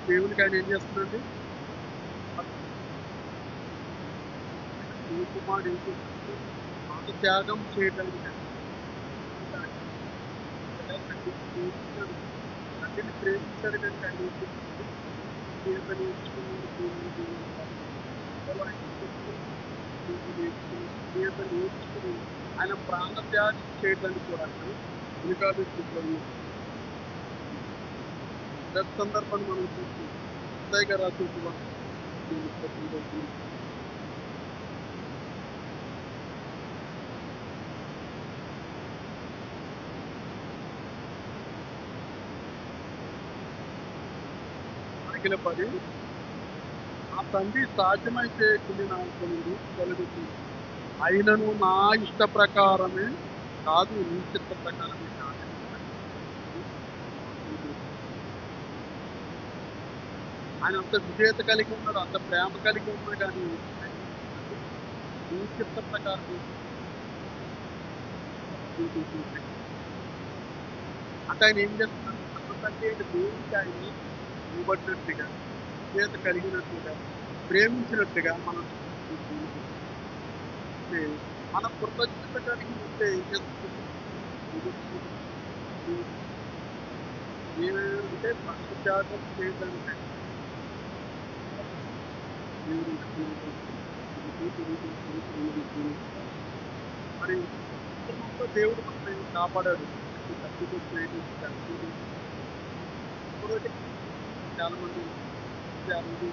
దేవునికి ఆయన ఏం చేస్తున్నాడు, కుమారుడు ఏం చేస్తున్నాడు, మాట త్యాగం చేయడానికి తండ్రిని ప్రేమించాడు కనుక ఆయన ఏం చేస్తున్నాడు, ఈత నేర్చుకుని ఆయన ప్రాణ త్యాగం చేయడానికి కూడా వెనుకాడు స్థితిలో ఉన్నాడు. గత సందర్భాన్ని మనం చూస్తున్నాం. ఉదయగా రాసిన పడి ఆ తండ్రి సాధ్యమైతే కొన్ని నాలుగు నుండి తొలగించింది. అయినను నా ఇష్ట ప్రకారమే కాదు, నీ చిత్త ప్రకారమే కాదు. ఆయన అంత విధేయత కలిగి ఉన్నాడు, అంత ప్రేమ కలిగి ఉన్నాడు. కానీ నీ చిత్త ప్రకారం అంటే ఆయన ఏం చేస్తున్నాడు, అంటే దేవుడికి ఆయన ఇవ్వబడినట్టుగా విధేయత కలిగినట్టుగా ప్రేమించినట్టుగా మనం అంటే మన కృతజ్ఞత కలిగి ఉంటే ఏం చేస్తుంది, అంటే ఫస్ట్ త్యాగం ఏంటంటే దేవుడి లెక్కలో మరి కుటుంబంలో దేవుడు మనల్ని కాపాడాడు. అంటే తప్పిపోయిన ఒకరోజే చాలా మంది అంటే ఆ రోజు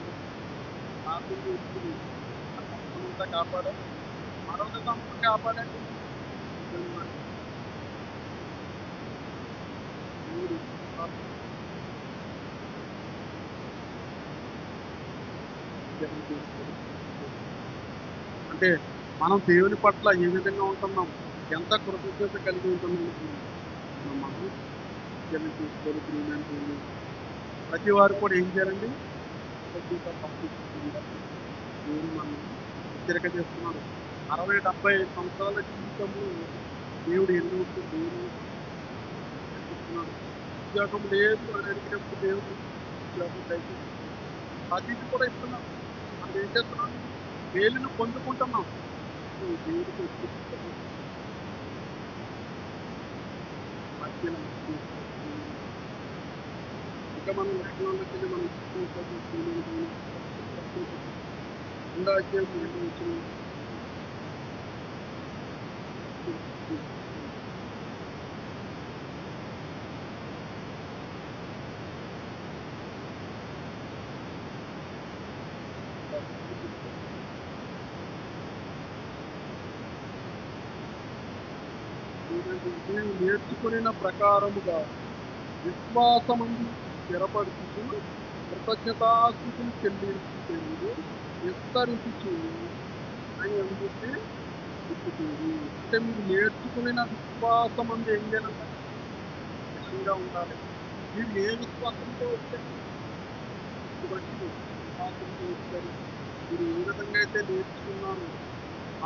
ప్రార్థన చేసుకుని ఆ సంవత్సరమంతా కాపాడాడు. మరొక సంవత్సరం కాపాడండి. నిజంగా మరి దేవుడు జనం చేస్తాడు. అంటే మనం దేవుని పట్ల ఏ విధంగా ఉంటున్నాం? ఎంత కృతజ్ఞత కలిగి ఉంటున్నాం మనం జనం చేసుకోవాలి ప్రియమైన దేవుని. ప్రతి వారు కూడా ఏం చేయాలండి? కృతజ్ఞత పంపించుకుంటారు. దేవుడు మనల్ని హెచ్చరిక చేస్తున్నాడు. 60, 70 సంవత్సరాల జీవితంలో దేవుడు ఎన్నో దేవుడు చెప్తున్నాడు. ఉద్యోగం లేదు అని అడిగినప్పుడు దేవుడు ఉద్యోగం దయచేసి ప్రతిదీ కూడా ఇస్తున్నాడు. మనం ఏం చేస్తున్నాం? మేలును పొందుకుంటున్నాం. ఈ దేవుడికి ఎప్పుడు మధ్యలో ఇంకా మనం లేఖనాల్లోకి వెళ్ళి మనం రెండో అధ్యాయం రెండో వచనం నేను నేర్చుకున్న ప్రకారముగా విశ్వాసమందు స్థిరపడుతూ కృతజ్ఞతాస్థుతులు చెల్లించుటకు విస్తరించుచు అని అందుకే చెప్పుతుంది. అంటే మీరు నేర్చుకున్న విశ్వాసమందు ఏం చేయాలంటే స్థిరంగా ఉండాలి. మీరు ఏ విశ్వాసంతో వచ్చారు? బట్టి విశ్వాసంతో వచ్చారు. మీరు ఏ విధంగా అయితే నేర్చుకున్నారో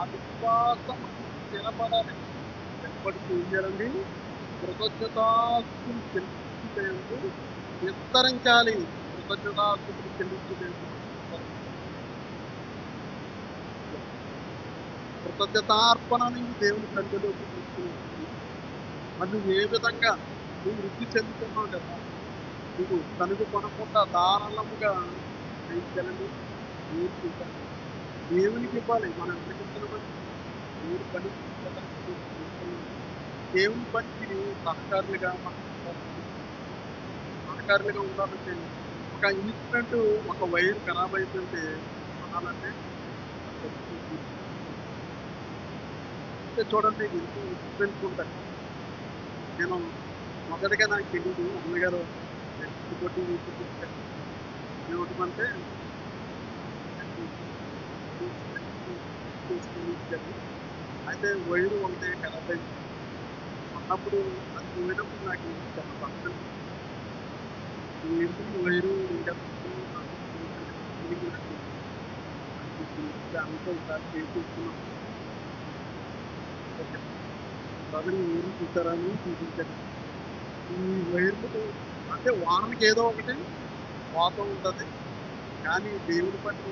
ఆ విశ్వాసం స్థిరపడాలి. స్థిరపడితే ఏం చేయాలండి? కృతజ్ఞతాస్తుతులు చెల్లించుటకు విస్తరించాలి. కృతజ్ఞతాస్తుతులు చెల్లించుటకు కృతజ్ఞతార్పణ నీవు దేవుని సన్నిధిలోకి తీసుకుని మరి నువ్వు ఏ విధంగా నువ్వు వృద్ధి చెందుతున్నావు కదా, నువ్వు తనుగు కొనకుండా ధారాళముగా ఏం చేయాలండి? దేవునికి ఇవ్వాలి. దేవునికి ఇవ్వాలి. మనం ఎవరికి ఇస్తున్నామని దేవుని పని దేవుని పనికి సహకారులుగా మనం సహకారులుగా ఉండాలంటే ఒక ఇన్స్ట్రుమెంట్ ఒక వైర్ ఖరాబ్ అయిపోతే కొనాలంటే అంటే చూడండి ఎంతో ఇన్స్ట్రుమెంట్స్ ఉంటాయి. నేను మొదటగా నాకు తెలియదు అమ్మగారు కొట్టి ఏమంటే తీసుకొని ఇచ్చారు. అయితే వైరు ఒకటి ఖరాబ్ అయింది. అన్నప్పుడు అది పోయినప్పుడు నాకు చాలా బాధ ఏంటి వైరు ఇంకా దాంతో ఒకసారి చేయించుకున్నాం. బ్రదర్ ఈ వైరు చూసారా అని చూపించాను. ఈ వైర్లు అంటే వారానికి ఏదో ఒకటి పోతూ ఉంటుంది. కానీ దేవుని పని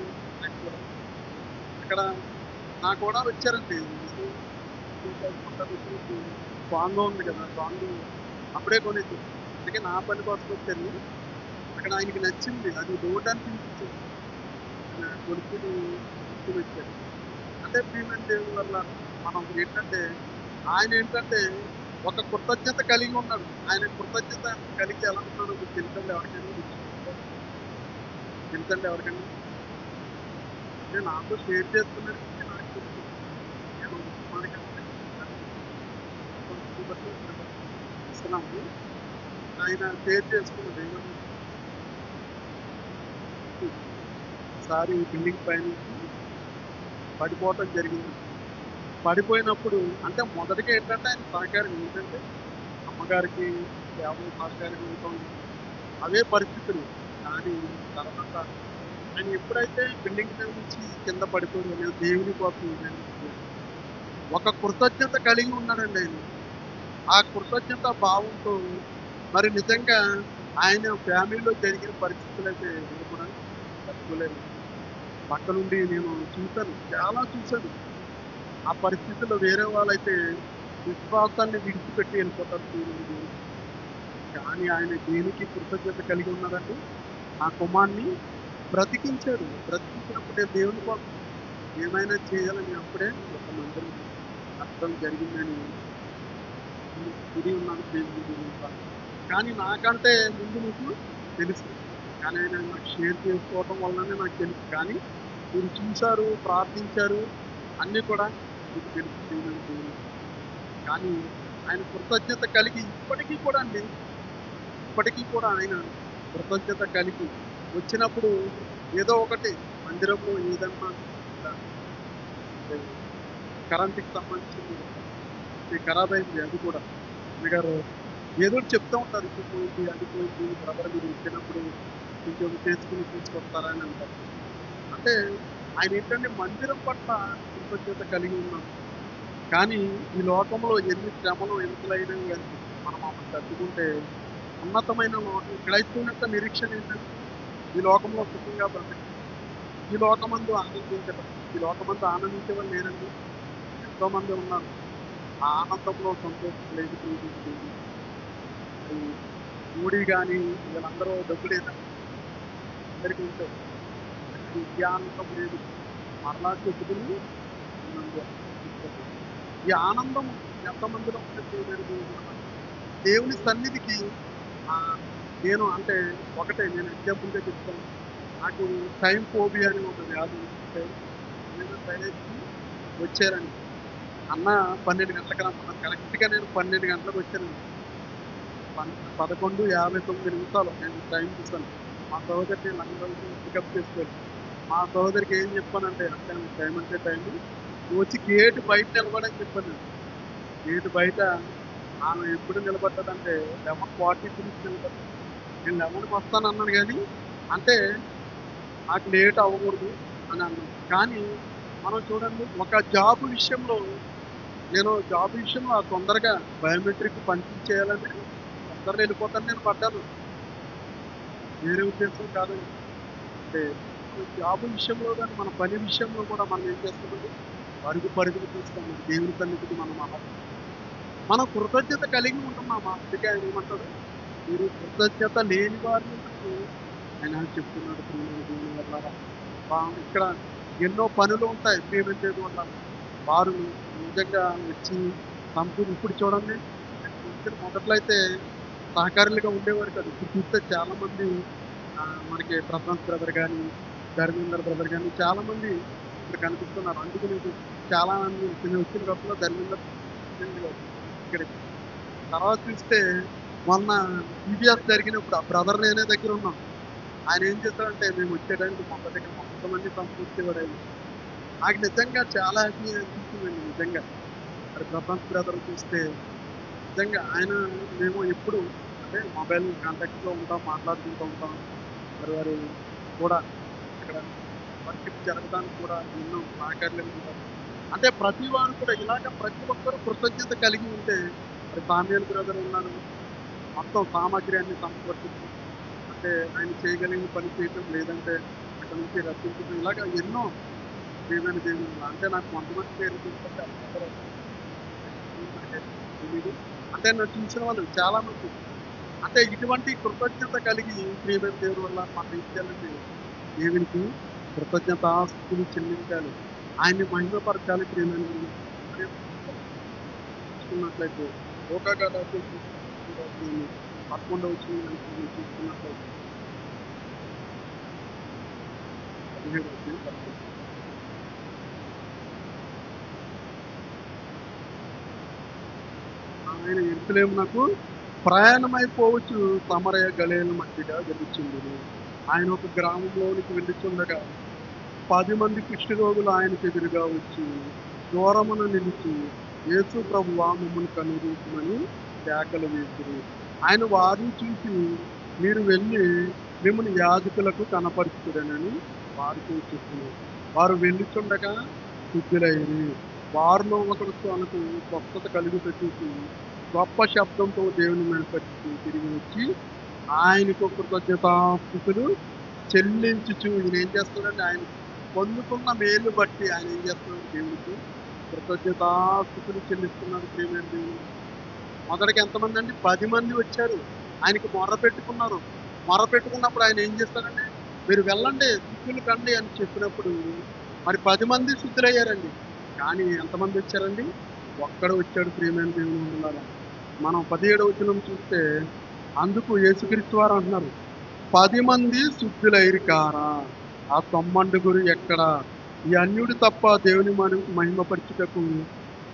అక్కడ నా కూడా వచ్చారండి. సాంగ్ ఉంది కదా, సాంగ్ అప్పుడే కొనేసి అందుకే నా పని కోసం వచ్చాను. అక్కడ ఆయనకి నచ్చింది, అది రోడ్ అనిపించింది. కొనుక్కుని వచ్చారు. అంటే ప్రియమైన దేవుని వల్ల మనం ఏంటంటే ఆయన ఏంటంటే ఒక కృతజ్ఞత కలిగి ఉన్నాడు. ఆయన కృతజ్ఞత కలిగి ఎలా ఉన్నాడో మీకు తెలుసండి ఎవరికైనా? తెలుసండి ఎవరికైనా? అంటే నాతో షేర్ చేసుకున్నాడు. నాకు తెలుసు. నేను ఇస్తున్నాము. ఆయన షేర్ చేసుకున్నాడు. ఏమన్నా ఒకసారి బిల్డింగ్ పైన పడిపోవటం జరిగింది. పడిపోయినప్పుడు అంటే మొదటిగా ఏంటంటే ఆయన సహకారం ఏంటంటే అమ్మగారికి కేవలం సహకారం ఉండటం అవే పరిస్థితులు. కానీ తర్వాత ఆయన ఎప్పుడైతే బిల్డింగ్ మీద నుంచి కింద పడిపోయాడో నేను దేవుని కోసం ఒక కృతజ్ఞత కలిగి ఉన్నాడండి ఆయన. ఆ కృతజ్ఞత భావంతో మరి నిజంగా ఆయన ఫ్యామిలీలో జరిగిన పరిస్థితులు అయితే నేను కూడా తట్టుకోలేను. పక్క నుండి నేను చూశాను, చాలా చూశాను. ఆ పరిస్థితుల్లో వేరే వాళ్ళైతే విశ్వాసాన్ని విడిచిపెట్టి వెళ్ళిపోతారు. కానీ ఆయన దేనికి కృతజ్ఞత కలిగి ఉన్నాడండి? నా కుమారుడిని బ్రతికించాడు. బ్రతికించినప్పుడు నేను దేవుని కోసం ఏమైనా చేయాలని అప్పుడే ఒక మందిరం కట్టడం జరిగిందని గుడి ఉన్నాను దేవుని గుడి ఉంటాను. కానీ నాకంటే ముందు మీకు తెలుసు. కానీ ఆయన నాకు షేర్ చేసుకోవడం వల్లనే నాకు తెలుసు. కానీ మీరు చూసారు, ప్రార్థించారు అన్నీ కూడా మీకు తెలుసు దేవుని దేవుని. కానీ ఆయన కృతజ్ఞత కలిగి ఇప్పటికీ కూడా అండి, ఇప్పటికీ కూడా ఆయన కృతజ్ఞత కలిగి వచ్చినప్పుడు ఏదో ఒకటి మందిరంలో ఏదన్నా ఇలా కరెంట్‌కి సంబంధించింది ఖరాబ్ అయింది అది కూడా. అన్నగారు ఏదో ఒకటి చెప్తూ ఉంటారు. ఇది పోయింది, అది పోయింది, బ్రదర్ మీరు వచ్చినప్పుడు కొంచెం చేసుకొని తీసుకొస్తారా అని అంటారు. అంటే ఆయన ఏంటంటే మందిరం పట్ల కృతజ్ఞత కలిగి ఉన్నాడు. కానీ ఈ లోకంలో ఎన్ని శ్రమలు ఎన్నికలైనవి కానీ మనం అప్పుడు తట్టుకుంటే ఉన్నతమైన లోకం క్రైస్తవుని యొక్క నిరీక్షణ ఏంటంటే ఈ లోకంలో సుఖంగా బ్రతకడం, ఈ లోకమందు ఆనందించడం. ఈ లోకమందు ఆనందించే వాళ్ళు లేరండి, ఎంతో మంది ఉన్నారు. ఆ ఆనందంలో సంతోషం లేదు ప్రియమైన. ఈ మోడీ కానీ వీళ్ళందరూ డబ్బులు లేదండి, అందరికీ ఉంటాయి. కానీ ఈ ఆనందం లేదు. మరలా చెప్పుకుని ఆనందం. ఈ ఆనందం ఎంతమందిలో ఉంటుంది దేవుని సన్నిధికి. ఆ, నేను అంటే ఒకటే నేను ఎగ్జాంపుల్గా చెప్తాను. నాకు టైం ఫోబియా అని ఒక వ్యాధి ఉంటే నేను డైరెక్ట్ వచ్చారండి. అన్న 12 గంటలకు రమ్మన్నారు. కరెక్ట్గా నేను 12 గంటలకు వచ్చానండి. 11:59 నేను టైం చూసాను. మా సహోదరిని లండన్‌లో పికప్ చేసుకోవాలి. మా సహోదరికి ఏం చెప్పానంటే అంటే టైం అంటే టైం నువ్వు వచ్చి గేట్ బయట నిలబడని చెప్పాను. గేట్ బయట ఆమె ఎప్పుడు నిలబడ్డదంటే 11:43 నిలబడ్డది. నేను 11కి వస్తాను అన్నాను కానీ అంటే నాకు లేట్ అవ్వకూడదు అని అన్నాను. కానీ మనం చూడండి ఒక జాబ్ విషయంలో నేను జాబ్ విషయంలో తొందరగా బయోమెట్రిక్ పంపించేయాలని తొందరగా వెళ్ళిపోతాను నేను పడ్డాను. వేరే ఉద్దేశం కాదండి. అంటే మన జాబ్ విషయంలో కానీ మన పని విషయంలో కూడా మనం ఏం చేస్తామండి పరుగులు తీస్తాం. దేవుని సన్నిధికి మనం అలా మనం కృతజ్ఞత కలిగి ఉంటున్నామా? అందుకే ఆయన ఏమంటాడు, మీరు కృతజ్ఞత లేని వారిని నాకు ఆయన చెప్తున్నాడు. ప్రియమైన దేవుని వల్ల ఇక్కడ ఎన్నో పనులు ఉంటాయి పేమెంట్ వల్ల. వారు నిజంగా వచ్చి ఇప్పుడు చూడండి, వచ్చిన మొదట్లో అయితే సహకారులుగా ఉండేవారు కాదు. ఇప్పుడు చూస్తే చాలా మంది మనకి ప్రశాంత్ బ్రదర్ కానీ, ధర్మేందర్ బ్రదర్ కానీ చాలా మంది ఇక్కడ కనిపిస్తున్నారు. అందుకు నేను చాలా మంది నేను వచ్చిన కొత్తలో ధర్మేందర్ ఇక్కడ తర్వాత చూస్తే మొన్న టీబీఎస్ జరిగినప్పుడు ఆ బ్రదర్ నేనే దగ్గర ఉన్నాం. ఆయన ఏం చేస్తాడంటే మేము వచ్చే టైంకి మొత్తం మంది పంపించేవాడు ఆయన. నాకు నిజంగా చాలా హ్యాపీ అనిపించిందండి నిజంగా. మరి ప్రశాంత్ బ్రదర్ చూస్తే నిజంగా ఆయన మేము ఎప్పుడు అంటే మొబైల్ కాంటాక్ట్‌లో ఉంటాం, మాట్లాడుకుంటూ ఉంటాం. మరి వారు కూడా ఇక్కడ వర్షిప్ జరగడానికి కూడా ఎన్నో సహకారులుగా ఉంటారు. అంటే ప్రతి వారు కూడా ఇలాగ ప్రతి ఒక్కరు కృతజ్ఞత కలిగి ఉంటే మరి సామ్యూయల్ బ్రదర్ ఉన్నారు. మొత్తం సామాగ్రి అన్ని సమకూర్చుతూ అంటే ఆయన చేయగలిగిన పని చేయటం, లేదంటే అక్కడ నుంచి రప్పించడం, ఇలాగ ఎన్నో ప్రియమైన దేవుని అంటే నాకు కొంతమంది పేర్లు తెలుసంటే అందరూ తెలీదు. అంటే నన్ను చూసిన వాళ్ళు చాలా మంది. అంటే ఇటువంటి కృతజ్ఞత కలిగి ప్రియమైన దేవుని వల్ల మనం ఏం చేయాలంటే దేవునికి కృతజ్ఞతాస్తుతులు చెల్లించాలి. ఆయన్ని మహిమపరచాలి. ప్రియమైన దేవుని చూసుకున్నట్లయితే లోకాగా 11వ వచనం చూసుకున్నట్లయితే 17 వచనం. ఆయన యెరూషలేమునకు ప్రయాణమైపోవచ్చు సమరయ గలిలయ మధ్యగా వెలుచుండును. ఆయన ఒక గ్రామంలోనికి వెళ్ళుచుండగా 10 మంది కుష్ఠరోగులు ఆయనకు ఎదురుగా వచ్చి దూరమున నిలిచి యేసు ప్రభువా మమ్మల్ని కనుగొనమని కేకలు వేసిరి. ఆయన వారిని చూసి మీరు వెళ్ళి మిమ్మల్ని యాజకులకు కనపరుచుకురనని వారితో చెప్పినారు. వారు వెళ్ళుచుండగా శుద్ధులైరి. వారిలో ఒకరు తనకు స్వస్థత కలుగుట చూసి గొప్ప శబ్దంతో దేవుని మెనపరిచి తిరిగి వచ్చి ఆయనకు కృతజ్ఞతాస్తుతులు చెల్లించుచు ఈయన ఏం చేస్తున్నాడంటే ఆయన పొందుకున్న మేలు బట్టి ఆయన ఏం చేస్తున్నాడు దేవునికి కృతజ్ఞతాస్తుతులు చెల్లిస్తున్నాడు. ప్రియమైన దేవుడు మొదటికి ఎంతమంది అండి 10 మంది వచ్చారు. ఆయనకి మొర్ర పెట్టుకున్నారు. మొర్ర పెట్టుకున్నప్పుడు ఆయన ఏం చేస్తారండి, మీరు వెళ్ళండి శుద్ధులు కండి అని చెప్పినప్పుడు మరి 10 మంది శుద్ధులయ్యారండి. కానీ ఎంతమంది వచ్చారండి? ఒక్కడు వచ్చాడు ప్రియమైన దేవుని వల్ల. మనం 17వ వచనం చూస్తే అందుకు యేసుక్రీస్తు వారు అంటున్నారు, 10 మంది శుద్ధులైరి కారా, ఆ 90 ఎక్కడ? ఈ అన్యుడు తప్ప దేవుని మహిమపరచుటకు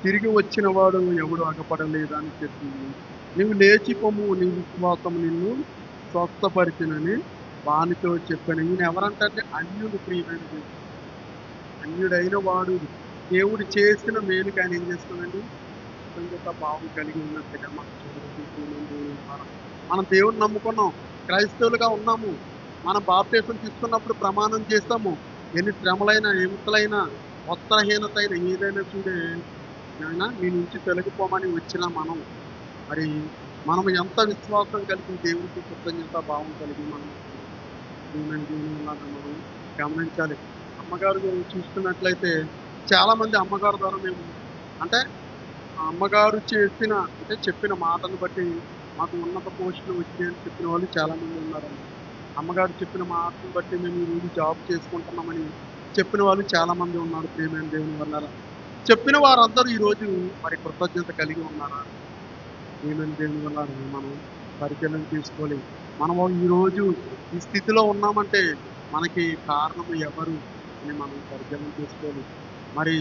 తిరిగి వచ్చిన వాడు ఎవడు అగపడలేదు అని చెప్పి, నువ్వు లేచి పొమ్ము, నీ విశ్వాసం నిన్ను స్వస్థపరిచినని వానితో చెప్పాను. ఈయన ఎవరంటే అన్యుడు ప్రియమైన దేవుడు. అన్యుడైన వాడు దేవుడు చేసిన మేలుకి ఆయన ఏం చేస్తున్నాడండి, కృతజ్ఞత భావం కలిగి ఉన్నట్టుగా మనం చూడవచ్చు ప్రియమైన దేవుని ద్వారా. మనం దేవుడిని నమ్ముకున్నాం, క్రైస్తవులుగా ఉన్నాము, మనం బాప్తీసం తీసుకున్నప్పుడు ప్రమాణం చేస్తాము. ఎన్ని శ్రమలైనా, హింసలైనా, వస్త్రహీనత అయినా ఏదైనా చూడే నాయన నీ నుంచి తొలగిపోమని వచ్చిన మనం మరి మనం ఎంత విశ్వాసం కలిగి దేవునికి కృతజ్ఞత భావం కలిగి మనం దేవుని మనం గమనించాలి. అమ్మగారు చూస్తున్నట్లయితే చాలా మంది అమ్మగారు ద్వారా మేము అంటే ఆ అమ్మగారు చేసిన అంటే చెప్పిన మాటను బట్టి మాకు ఉన్నత పోస్టులు వచ్చాయని చెప్పిన వాళ్ళు చాలా మంది ఉన్నారండి. అమ్మగారు చెప్పిన మాటను బట్టి మేము ఈరోజు జాబ్ చేసుకుంటున్నామని చెప్పిన వాళ్ళు చాలా మంది ఉన్నారు ప్రియమైన దేవుని వల్ల. చెప్పిన వారందరూ ఈరోజు మరి కృతజ్ఞత కలిగి ఉన్నారా? ప్రియమైన దేవుని వల్ల మనం పరిశీలన చేసుకోవాలి. మనము ఈరోజు ఈ స్థితిలో ఉన్నామంటే మనకి కారణం ఎవరు అని మనం పరిశీలన చేసుకోవాలి. మరి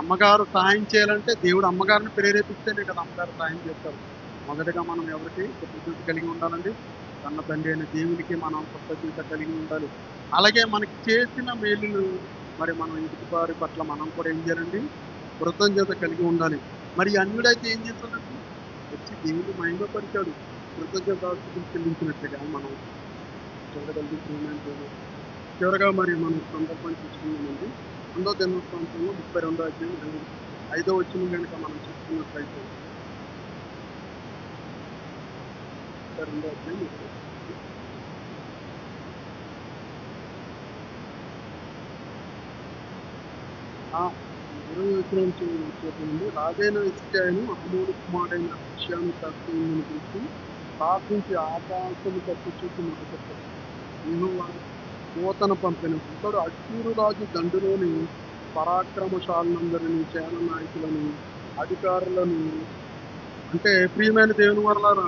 అమ్మగారు సహాయం చేయాలంటే దేవుడు అమ్మగారిని ప్రేరేపిస్తేనే కదా అమ్మగారు సహాయం చేస్తారు. మొదటగా మనం ఎవరికి కృతజ్ఞత కలిగి ఉండాలండి? కన్న తండ్రి అయిన దేవునికి మనం కృతజ్ఞత కలిగి ఉండాలి. అలాగే మనకి చేసిన మేలులు మరి మనం ఎదుటివారి పట్ల మనం కూడా ఏం చేయాలండి? కృతజ్ఞత కలిగి ఉండాలి. మరి ఈ అన్యుడైతే ఏం చేస్తాడండి? వచ్చి దేవుని మహిమపరిచాడు. కృతజ్ఞతాస్తుతులు చెల్లించినట్లుగా మనం చూడగలుగుతున్నాం. చివరగా మరి మనం సందర్భాన్ని చూసుకున్నామండి. 2వ దినవృత్తాంతంలో 32వ అధ్యాయం 5వ వచనం కనుక మనం చూసుకున్నట్లయితే 32వ అధ్యాయం ఆ 20వ వచనం చూడండి. రాజైన హిజ్కియాను అమోను కుమారుడైన అహజ్యాను తప్పిందని చూసి ప్రార్థించి ఆకాశము తప్పి చూసి మొదలుపెట్టాడు. యెహోవా దూతను పంపిన ఇతడు అష్షూరు రాజు దండులోని పరాక్రమశాలందరినీ, సేన నాయకులను, అధికారులను అంటే ప్రియమైన దేవుని వల్లారా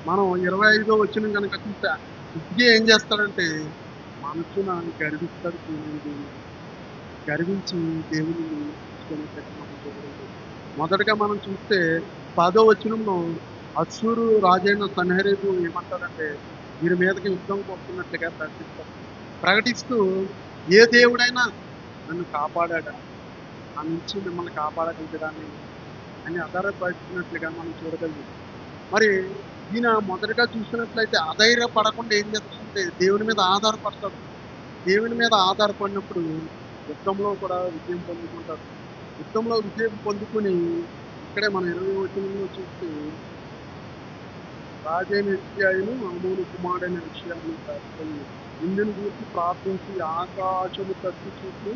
మనం 25వ వచనం కనుక చూస్తే హిజ్కియా ఏం చేస్తాడంటే మనసున గర్విస్తాడు ప్రియమైన దేవుని. గర్వించి దేవుని చూసుకునేటట్టు మనం చూడగలుగుతాం. మొదటగా మనం చూస్తే 10వ వచనంలో అష్షూరు రాజైన సన్హెరీబు ఏమంటాడంటే వీరి మీదకి యుద్ధంకి వస్తున్నట్లుగా ప్రకటిస్తూ ఏ దేవుడైనా నన్ను కాపాడాడా, నా నుంచి మిమ్మల్ని కాపాడగలిగడాన్ని అని ఆధారపడినట్లుగా మనం చూడగలిగాం. మరి ఈయన మొదటగా చూసినట్లయితే అధైర్యపడకుండా ఏం చేస్తాడంటే దేవుని మీద ఆధారపడతాడు. దేవుని మీద ఆధారపడినప్పుడు యుద్ధంలో కూడా విజయం పొందుకుంటారు. యుద్ధంలో విజయం పొందుకుని ఇక్కడే మనం 20వ వచనంలో చూస్తే రాజైన హిజ్కియాను అమోను కుమారుడైన యెషయాను ఇందుని గురించి ప్రార్థించి ఆకాశము తట్టి చూసి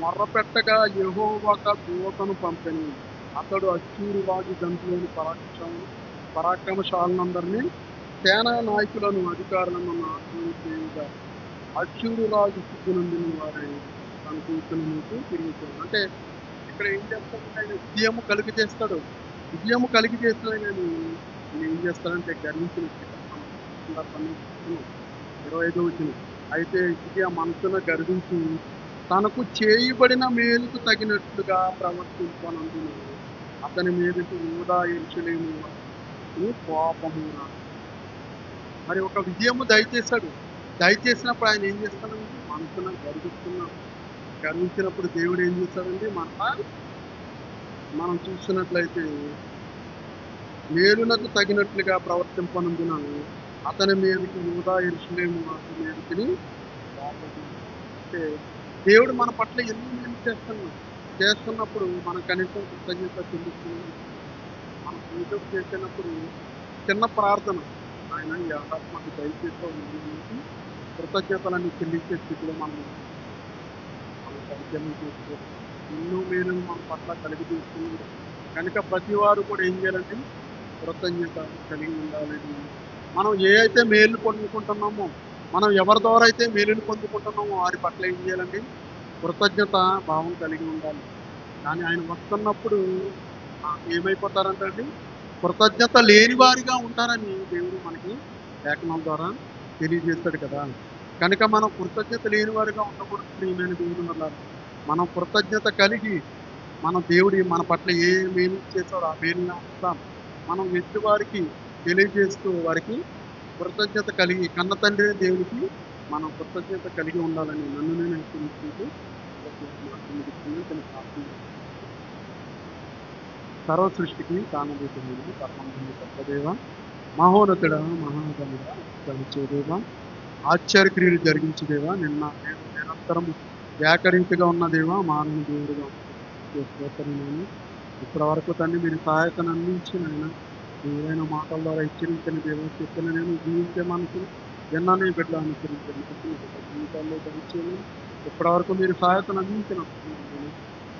మొర్రపెట్టగా యెహోవా దూతను పంపెను. అతడు అష్షూరు రాజు దండులోని పరాక్రమశాలందరినీ, సేనా నాయకులను, అధికారులను నాశనం చేయగా అష్షూరు రాజు సిగ్గు నొందిన వారై తన కూతురు మీకు తిరుగుతాడు. అంటే ఇక్కడ ఏం చేస్తాడంటే ఆయన విజయము కలిగి చేస్తాడు. విజయము కలిగి చేస్తాడు కానీ ఆయన ఏం చేస్తాడంటే గర్వించినట్లుగా మనం సందర్భాన్ని చూస్తున్నాం. 25వ వచనం. అయితే హిజ్కియా మనసున గర్వించి తనకు చేయబడిన మేలుకు తగినట్లుగా ప్రవర్తింపనందున అతని మీదకి యూదా యెరూషలేము కోపము రాదు. మరి ఒక విజయము దయచేశాడు. దయచేసినప్పుడు ఆయన ఏం చేస్తాడండి? మనసున గర్విస్తున్నాడు. గర్వించినప్పుడు దేవుడు ఏం చేస్తాడండి? మనం చూస్తున్నట్లయితే మేలునకు తగినట్లుగా ప్రవర్తింపనందున అతని మీదకి యూదా యెరూషలేము వారి మీదకి అంటే దేవుడు మన పట్ల ఎన్ని మేలు చేస్తున్నప్పుడు మనం కనీసం కృతజ్ఞత చెల్లిస్తున్నాం. మనం పూజ చేసినప్పుడు చిన్న ప్రార్థన, ఆయన ఈ ఆత్మకు దయచేసి కృతజ్ఞతలన్నీ చెల్లించే స్థితిలో మనం పరిచయం చేసుకోవాలి. ఎన్నో మేలు మన పట్ల కలిగి తీసుకున్నాడు కనుక ప్రతి వారు కూడా ఏం చేయాలంటే కృతజ్ఞత కలిగి ఉండాలని మనం ఏ అయితే మేలు పొందుకుంటున్నామో, మనం ఎవరి ద్వారా అయితే మేలుని పొందుకుంటున్నామో వారి పట్ల ఏం చేయాలండి? కృతజ్ఞత భావం కలిగి ఉండాలి. కానీ ఆయన వస్తున్నప్పుడు ఏమైపోతారంట అండి? కృతజ్ఞత లేని వారిగా ఉంటారని దేవుడు మనకి లేఖనం ద్వారా తెలియజేస్తాడు కదా! కనుక మనం కృతజ్ఞత లేని వారిగా ఉండకూడదు ప్రియమైన దేవుని వల్లారా. మనం కృతజ్ఞత కలిగి మనం దేవుడి మన పట్ల ఏ మేలు చేశారో ఆ మేలుని అంతా మనం ఎదుటి వారికి తెలియజేస్తూ వారికి కృతజ్ఞత కలిగి కన్న తండ్రి దేవునికి మనం కృతజ్ఞత కలిగి ఉండాలని నన్ను నేను హెచ్చరించుకుంటూ మాటలు ముగిస్తున్నాను. చిన్న ప్రార్థన చేసుకుంటాను. సర్వ సృష్టికి కారణభూతమైన పరమానంద గొప్పదేవ, మహోన్నతుడ, మహాగణుడ, గణించేదేవ, ఆశ్చర్యక్రియలు జరిగించేదేవా, నిన్న నేడు నిరంతరం ఏకరీతిగా ఉన్న దేవ, మానవ దేవుడిగా స్తోత్రములు. ఇప్పటి వరకు తండ్రి మీరు సహాయతను అందించిన ఆయన ఏదైనా మాటల ద్వారా హెచ్చరించిన దేవ, చెప్పిన నేను జీవించే మనసును విన్నానే బిడ్డ అనుసరించిన మనసును బిడ్డ జీవితాల్లో దయచేయమని ఇప్పటి వరకు మీరు సహాయతను అందించిన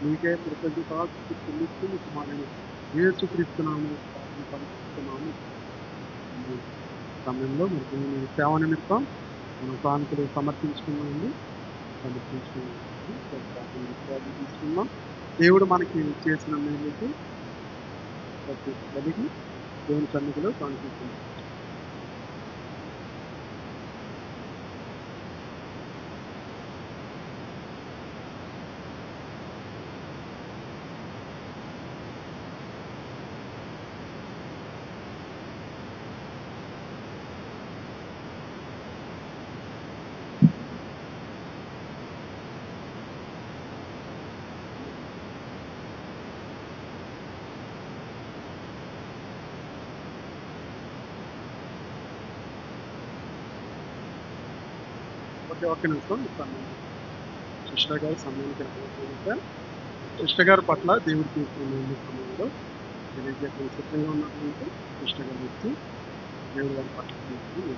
మీకే కృతజ్ఞత చెల్లిస్తూ మీకు మారిన యేసుక్రీస్తున్నాము పలుకుతున్నాము. ఈ సమయంలో మనకి సేవ నిమిత్తం మనం కానుకలు సమర్పించుకున్నామండి. సమర్పించుకున్నాం తీసుకున్నాం. దేవుడు మనకి చేసిన మేలుకి ప్రతి కలిగి దేవుని సన్నిధిలో కానుకుంటున్నాం. ఒక్క నిమిషం ఇస్తాను. సిస్టర్ గారి సమయానికి రాకపోతే సిస్టర్ గారి పట్ల దేవుడు తీసుకున్న సమయంలో తెలియజేసిన సిద్ధంగా ఉన్నటువంటి సిస్టర్ గారు వచ్చి దేవుడు గారి పట్ల తీసుకుని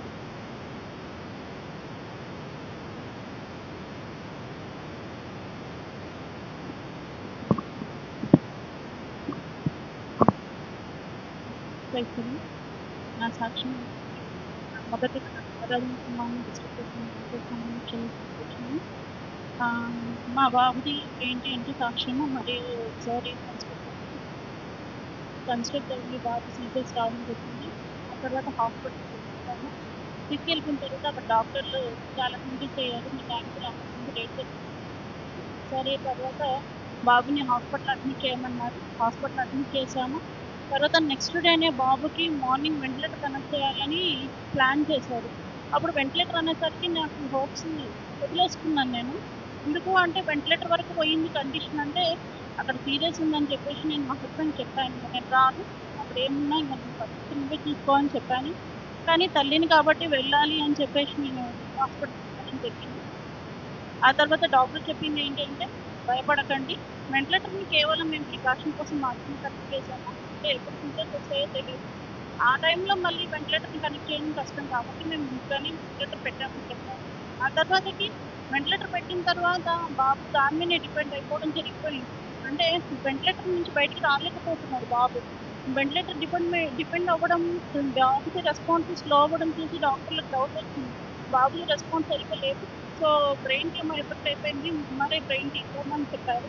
నా సాక్ష్యం మొదటిగా ఆరాధించుకున్నాను, క్షమించుకుంటున్నాను. మా బాబుది ఏంటి అంటే సాక్ష్యము, మరియు ఒకసారి కన్స్ట్రక్ట్ అయ్యి బాబు సీరియస్ రావడం జరిగింది. ఆ తర్వాత హాస్పిటల్కి తీసుకెళ్ళాము. తీసుకెళ్ళిన తర్వాత అక్కడ డాక్టర్లు చాలా సింగిల్స్ అయ్యారు. మీ ట్యాంకులు అక్కడ రేట్ సరే తర్వాత బాబుని హాస్పిటల్ అడ్మిట్ చేయమన్నారు. హాస్పిటల్ అడ్మిట్ చేశాము. తర్వాత నెక్స్ట్ డేనే బాబుకి మార్నింగ్ వెంటిలేటర్ కనెక్ట్ చేయాలని ప్లాన్ చేశారు. అప్పుడు వెంటిలేటర్ అనేసరికి నాకు హోప్స్ వదిలేసుకున్నాను నేను. ఎందుకు అంటే వెంటిలేటర్ వరకు పోయింది కండిషన్ అంటే అక్కడ సీరియస్ ఉందని చెప్పేసి నేను మా హస్బెండ్ చెప్పాను, నేను రాను, అక్కడ ఏమున్నా ఇంకా నేను పరిస్థితి నువ్వే చూసుకో అని చెప్పాను. కానీ తల్లిని కాబట్టి వెళ్ళాలి అని చెప్పేసి నేను హాస్పిటల్కి వెళ్ళడం జరిగింది. ఆ తర్వాత డాక్టర్ చెప్పింది ఏంటంటే భయపడకండి, వెంటిలేటర్ని కేవలం మేము ప్రికాషన్ కోసం మాత్రమే కనెక్ట్ చేసాము, అంటే ఎప్పుడు సీరియస్ వస్తాయో తెలియదు. ఆ టైంలో మళ్ళీ వెంటిలేటర్ని కనెక్ట్ చేయడం కష్టం కాబట్టి మేము ఇంట్లోనే వెంటిలేటర్ పెట్టామని చెప్పాము. ఆ తర్వాతకి వెంటిలేటర్ పెట్టిన తర్వాత బాబు దాని మీదే డిపెండ్ అయిపోవడం జరిగిపోయింది. అంటే వెంటిలేటర్ నుంచి బయటికి రాలేకపోతున్నాడు బాబు. వెంటిలేటర్ డిపెండ్ అవ్వడం, బాబుకి రెస్పాన్స్ స్లో అవ్వడం చూసి డాక్టర్లకు డౌట్ వచ్చింది, బాబుకి రెస్పాన్స్ సరిగ్గా లేదు, సో బ్రెయిన్కి ఏమో ఎఫెక్ట్ అయిపోయింది, ఎంఆర్ఐ బ్రెయిన్ తీసుకోమని చెప్పారు.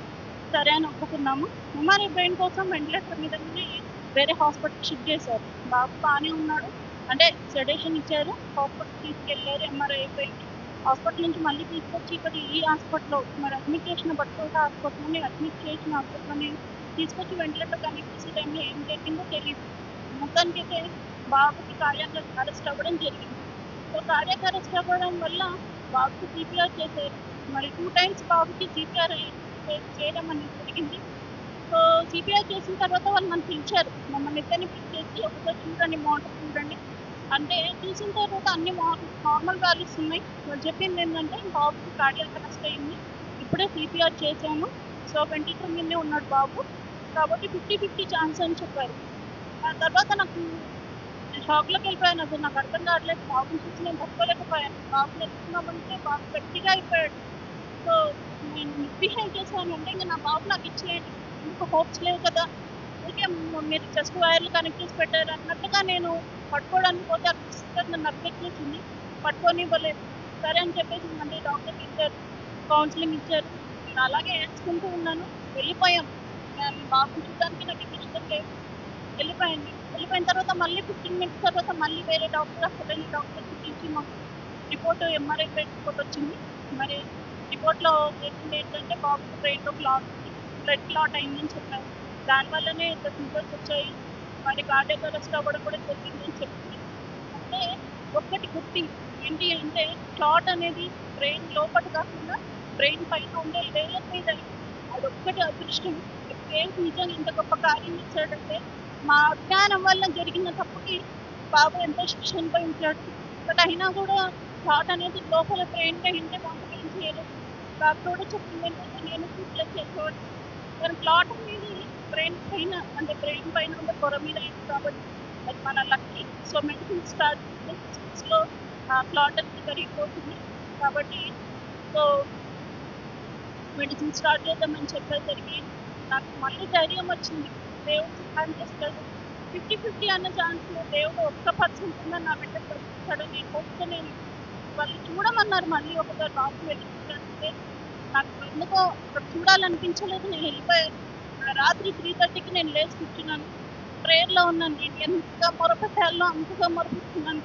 సరే అని ఒప్పుకున్నాము. ఎంఆర్ఐ బ్రెయిన్ కోసం వెంటిలేటర్ మీద వేరే హాస్పిటల్ షిఫ్ట్ చేశారు. బాబు బాగానే ఉన్నాడు, అంటే సెడేషన్ ఇచ్చారు, హాస్పిటల్ తీసుకెళ్లారు, ఎంఆర్ఐ అయిపోయింది. హాస్పిటల్ నుంచి మళ్ళీ తీసుకొచ్చి ఇక్కడ ఈ హాస్పిటల్లో మరి అడ్మిట్ చేసిన బట్టుకోట హాస్పిటల్ని అడ్మిట్ చేసిన హాస్పిటల్ని తీసుకొచ్చి వెంటిలేటర్ కనెక్ట్ చేసే టైంలో ఏం జరిగిందో తెలియదు. మొత్తానికి అయితే బాబుకి కార్డియాక్ అరెస్ట్ అవ్వడం జరిగింది. సో కార్డియాక్ అరెస్ట్ అవ్వడం వల్ల బాబుకి సిపిఆర్ చేశారు. మరి 2 టైమ్స్ బాబుకి సిపిఆర్ చేయడం అనేది జరిగింది. సో సిపిఆర్ చేసిన తర్వాత వాళ్ళు నన్ను పిలిచారు, మమ్మల్ని ఇద్దరిని పిలిచేసి ఒకసారి చూడండి, మానిటర్ చూడండి అంటే చూసిన తర్వాత అన్ని నార్మల్ వాల్యూస్ ఉన్నాయి. వాళ్ళు చెప్పింది ఏంటంటే బాబుకి కార్డియాక్ అరెస్ట్ అయింది, ఇప్పుడే సిపిఆర్ చేశాము, సో వెంటిలేటర్ మీదే ఉన్నాడు బాబు, కాబట్టి 50-50 ఛాన్స్ అని చెప్పారు. ఆ తర్వాత నాకు షాక్లోకి వెళ్ళిపోయాను. అసలు నాకు అర్థం కావట్లేదు, బాబుని చూసి నేను తట్టుకోలేకపోయాను. బాబుని ఎత్తుకున్నామంటే బాబు గట్టిగా అయిపోయాడు. సో నేను మిస్బిహేవ్ చేశాను అంటే ఇంకా నా బాబు నాకు ఇచ్చేయండి, ఎందుకు హోప్స్ లేవు కదా, ఓకే మీరు జస్ట్ వైర్లు కనెక్ట్ చేసి పెట్టారు అన్నట్టుగా నేను పట్టుకోవడానికి పోతే అక్కడ సిస్టర్ నన్ను అప్డేట్ చేసింది, పట్టుకోనివ్వలేదు. సరే అని చెప్పేసి మళ్ళీ డాక్టర్కి ఇచ్చారు, కౌన్సిలింగ్ ఇచ్చారు. నేను అలాగే ఏడ్చుకుంటూ ఉన్నాను. వెళ్ళిపోయాం. నేను బాబుని చూడడానికి నాకు ఇంక ఇష్టం లేదు. వెళ్ళిపోయాను. వెళ్ళిపోయిన తర్వాత మళ్ళీ 15 మినిట్స్ తర్వాత మళ్ళీ వేరే డాక్టర్, అసలు డాక్టర్ చూపించి మాకు రిపోర్ట్, ఎంఆర్ఐ రిపోర్ట్ వచ్చింది. మరి రిపోర్ట్లో తెలిసింది ఏంటంటే బాబుకి బ్రెయిన్లో క్లాట్ ఉంది, బ్లడ్ క్లాట్ అయిందని చెప్పారు. దానివల్లనే ఇంత సింటమ్స్ వచ్చాయి, మరి కార్డియాక్ అరెస్ట్ అవ్వడం కూడా జరిగిందని చెప్పింది. అంటే ఒక్కటి గుర్తింగ్ ఏంటి అంటే క్లాట్ అనేది బ్రెయిన్ లోపల కాకుండా బ్రెయిన్ పైన ఉండే లేయర్ మీద అయింది. అదొక్కటి అదృష్టం. దేవుడు నిజంగా ఇంత గొప్ప కార్యం ఇచ్చాడంటే మా అజ్ఞానం వల్ల జరిగిన తప్పుకి బాబు ఎంతో శిక్ష అనుభవించాడు. బట్ అయినా కూడా థాట్ అనేది లోపల బ్రెయిన్ లో ఉంటే మాకు ఏం చేయలేదు. డాక్టర్ కూడా చెప్పింది ఏంటంటే నేను ట్రీట్మెంట్ చేసుకోవాలి, కానీ క్లాట్ అనేది బ్రెయిన్ పైన, అంటే బ్రెయిన్ పైన ఉండే పొర మీద అయింది కాబట్టి అది మన లక్కీ. సో మెడిసిన్ స్టార్ట్ చేస్తే 6 weeks లో క్లాట్ అనేది కరిగిపోతుంది కాబట్టి సో మెడిసిన్ స్టార్ట్ చేద్దామని చెప్పేసరికి నాకు మళ్ళీ ధైర్యం వచ్చింది. దేవుడు సహాయం చేస్తాడు, 50-50 అన్న ఛాన్స్ దేవుడు 1% ఉందని నా బిడ్డ బ్రతికిస్తాడని హోప్తో నేను వాళ్ళు చూడమన్నారు. మళ్ళీ ఒకసారి బాబు వెళ్ళి చూడాలంటే నాకు ఎందుకో అక్కడ చూడాలనిపించలేదు. నేను వెళ్ళిపోయాను. రాత్రి 3:30కి నేను లేచి కూర్చున్నాను, ప్రేయర్లో ఉన్నాను. నేను ఎంతగా మొరపెట్టాలో అంతగా మొరపెట్టుకున్నాను.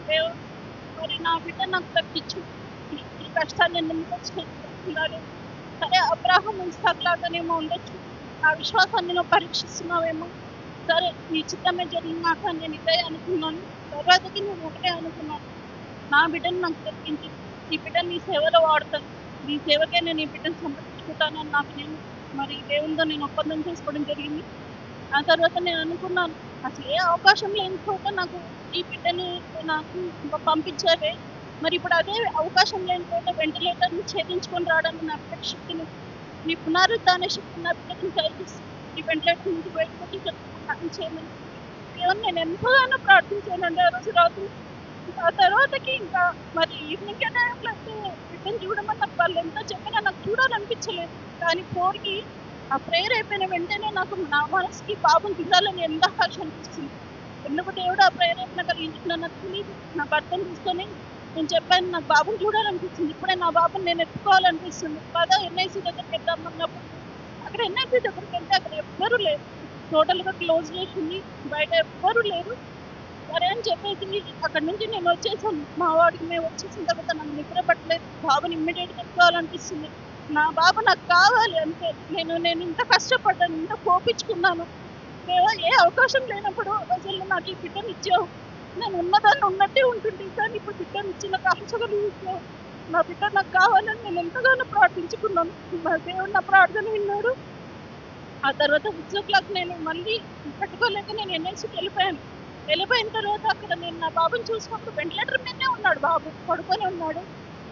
దేవుడు మరి నా బిడ్డ నాకు తగ్గించు, ఈ కష్టాలు ఎందుకు వచ్చినాయి. సరే అబ్రాహం ఇస్సాకు లాగానేమో ఉండొచ్చు, నా విశ్వాసాన్ని నువ్వు పరీక్షిస్తున్నావేమో, సరే నీ చిత్తమే జరిగినాక నేను ఇదే అనుకున్నాను. తర్వాతకి నేను ఒకటే అనుకున్నాను, నా బిడ్డను నాకు తగ్గించి ఈ బిడ్డను నీ సేవలో వాడతాను, నీ సేవకే నేను ఈ బిడ్డను సమర్పించుకుంటానని నాకు నేను మరి దేవునితో నేను ఒప్పందం చేసుకోవడం జరిగింది. ఆ తర్వాత నేను అనుకున్నాను, అసలు ఏ అవకాశం లేని చోట నాకు ఈ బిడ్డని నాకు పంపించావే, మరి ఇప్పుడు అదే అవకాశం లేని చోట వెంటిలేటర్ని ఛేదించుకొని రావడానికి నా బిడ్డ శక్తిని, నీ పునరుద్ధాన శక్తి నా బిడ్డని కలిగిస్తుంది, ఈ వెంటిలేటర్ నుంచి బయటపెట్టి సహాయం చేయమని దేవుని నేను ఎంతగానో ప్రార్థించానండి ఆ రోజు రాత్రి. ఆ తర్వాతకి ఇంకా మరి ఈవినింగ్ టైంలో అయితే బిడ్డను చూడమని నాకు వాళ్ళు ఎంతో చెప్పినా నాకు చూడాలనిపించలేదు. కానీ 4కి ఆ ప్రేయర్ అయిపోయిన వెంటనే నాకు నా మనసుకి బాబుని చూడాలని ఎంత ఆశ అనిపిస్తుంది. ఎందుకు దేవుడు ఆ ప్రేయర్ అయిపోయిన కలిగించిన నాకు తెలియదు. నా భర్తను తీసుకొని నేను చెప్పాను, నాకు బాబుని చూడాలనిపిస్తుంది, ఇప్పుడే నా బాబుని నేను ఎత్తుకోవాలనిపిస్తుంది కదా. ఎన్ఐసి దగ్గరికి వెళ్దామన్నప్పుడు అక్కడ ఎన్ఐసి దగ్గరికి వెళ్తే అక్కడ ఎవ్వరూ లేరు, టోటల్గా క్లోజ్ చేసింది, బయట ఎవ్వరూ లేరు. సరే అని చెప్పేసి అక్కడ నుంచి నేను వచ్చేసాను. మా వాడికి మేము వచ్చేసిన తర్వాత నాకు నిద్ర పట్టలేదు, బాబుని ఇమ్మీడియట్గా ఎత్తుకోవాలనిపిస్తుంది. నా బాబు నాకు కావాలి అంతే. నేను ఇంత కష్టపడ్డాను, ఇంత కోపించుకున్నాను, ఏ అవకాశం లేనప్పుడు అసలు నాకు ఈ బిడ్డను ఇచ్చావు, నేను ఉన్నదాన్ని ఉన్నట్టే ఉంటుంది, కానీ ఇప్పుడు బిడ్డను ఇచ్చిన కాంక్షలు ఇచ్చావు, నా బిడ్డ నాకు కావాలని నేను ఎంతగానో ప్రార్థించుకున్నాను. నా దేవుడు నా ప్రార్థన విన్నాడు. ఆ తర్వాత 6 o'clock నేను మళ్ళీ పట్టుకోలేక నేను ఎన్ఐసికి వెళ్ళిపోయాను. వెళ్ళిపోయిన తర్వాత అక్కడ నేను నా బాబుని చూసినప్పుడు వెంటిలేటర్ మీదనే ఉన్నాడు, బాబు పడుకొని ఉన్నాడు.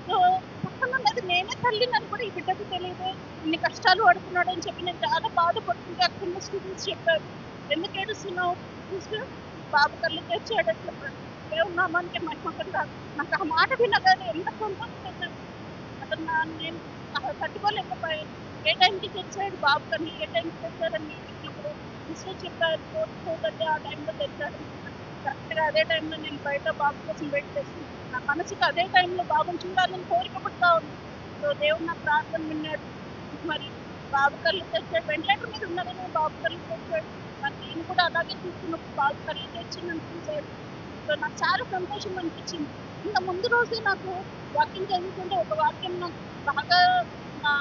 సో పక్కన ఉన్నది నేనే తల్లినని కూడా ఈ బిడ్డకు తెలియదు, ఇన్ని కష్టాలు పడుతున్నాడు అని చెప్పి నేను చాలా బాధపడుతుంటే అక్కడ స్టూడెంట్స్ చెప్పారు, ఎందుకు ఏడుస్తున్నావు చూస్తే బాబు కళ్ళు తెచ్చాడని చెప్పాడు. దేవుని నామానికి మహిమ కాదు. నాకు ఆ మాట వినగానే ఎంత సంతోషం అతను నేను తట్టుకోలేకపోయాను. ఏ టైంకి తెచ్చాడు బాబు కన్నా, ఏ టైంకి తెచ్చాడని ఇప్పుడు మిస్టర్ చెప్పారు 4:30 ఆ టైంలో తెచ్చాడు. కరెక్ట్గా అదే టైంలో నేను బయట బాబు కోసం వెయిట్ చేస్తున్నాను. నా మనసుకి అదే టైంలో బాబుని చూడాలని కోరిక పుడతా ఉంది. సో దేవుడు నా ప్రార్థన విన్నాడు. మరి బాబు కళ్ళు తెచ్చాడు, వెంటిలేటర్ మీద ఉన్నదని బాబు కళ్ళు తెచ్చాడు. మరి నేను కూడా అలాగే చూస్తున్నప్పుడు బాబు కళ్ళు తెచ్చి నన్ను చూశాడు. సో నాకు చాలా సంతోషం అనిపించింది. ఇంకా ముందు రోజే నాకు వాక్యం చదువుతుంటే ఒక వాక్యం నాకు బాగా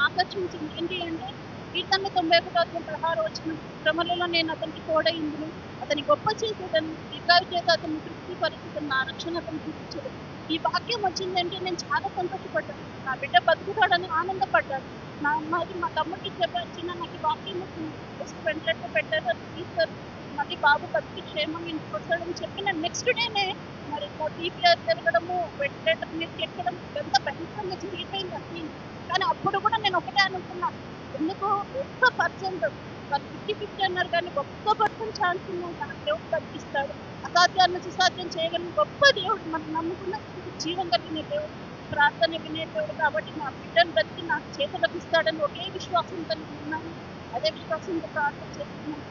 ఆకర్షించింది. ఏంటి అంటే కీర్తన 91:16 శ్రమలలో నేను అతనికి తోడైందును, అతని గొప్ప చేసేదని దీర్ఘాయు చేత అతన్ని తృప్తిపరిచేదని నా రక్షణ అతను చూపించదు. ఈ వాక్యం వచ్చిందంటే నేను చాలా సంతోషపడ్డాను, నా బిడ్డ బతుకుతాడని ఆనందపడ్డాను. మా తమ్ముడికి చెప్పాను, చిన్న నాకు ఈ వాక్యం వచ్చింది, జస్ట్ వెంటనే పెట్టారు, అది తీస్తారు, మళ్ళీ బాబు బతికి క్షేమంగా ఇంటికి వస్తాడని చెప్పిన నెక్స్ట్ డేనే మరి టీపీఆర్ తిరగడము, వెంటిలేటర్ మీదకి ఎక్కడం, ఇదంతా భయంకరంగా జరిగిపోయింది అన్నీ. కానీ అప్పుడు కూడా నేను ఒకటే అనుకున్నాను, ఎందుకు 1% వాళ్ళు 50-50 అన్నారు, కానీ 1% ఛాన్స్ ఉందంటే దేవుడు బతికిస్తాడు, అసాధ్యాన్ని సుసాధ్యం చేయగలిగిన గొప్ప దేవుడు, మనం నమ్ముకున్న జీవం కలిగిన దేవుడు, ప్రార్థన వినే దేవుడు. కాబట్టి నా బిడ్డను బతికి నాకు చేతులకు ఇస్తాడని ఒకే విశ్వాసంతో నేను ఉన్నాను. అదే విశ్వాసంతో ప్రార్థన చేస్తున్నాను.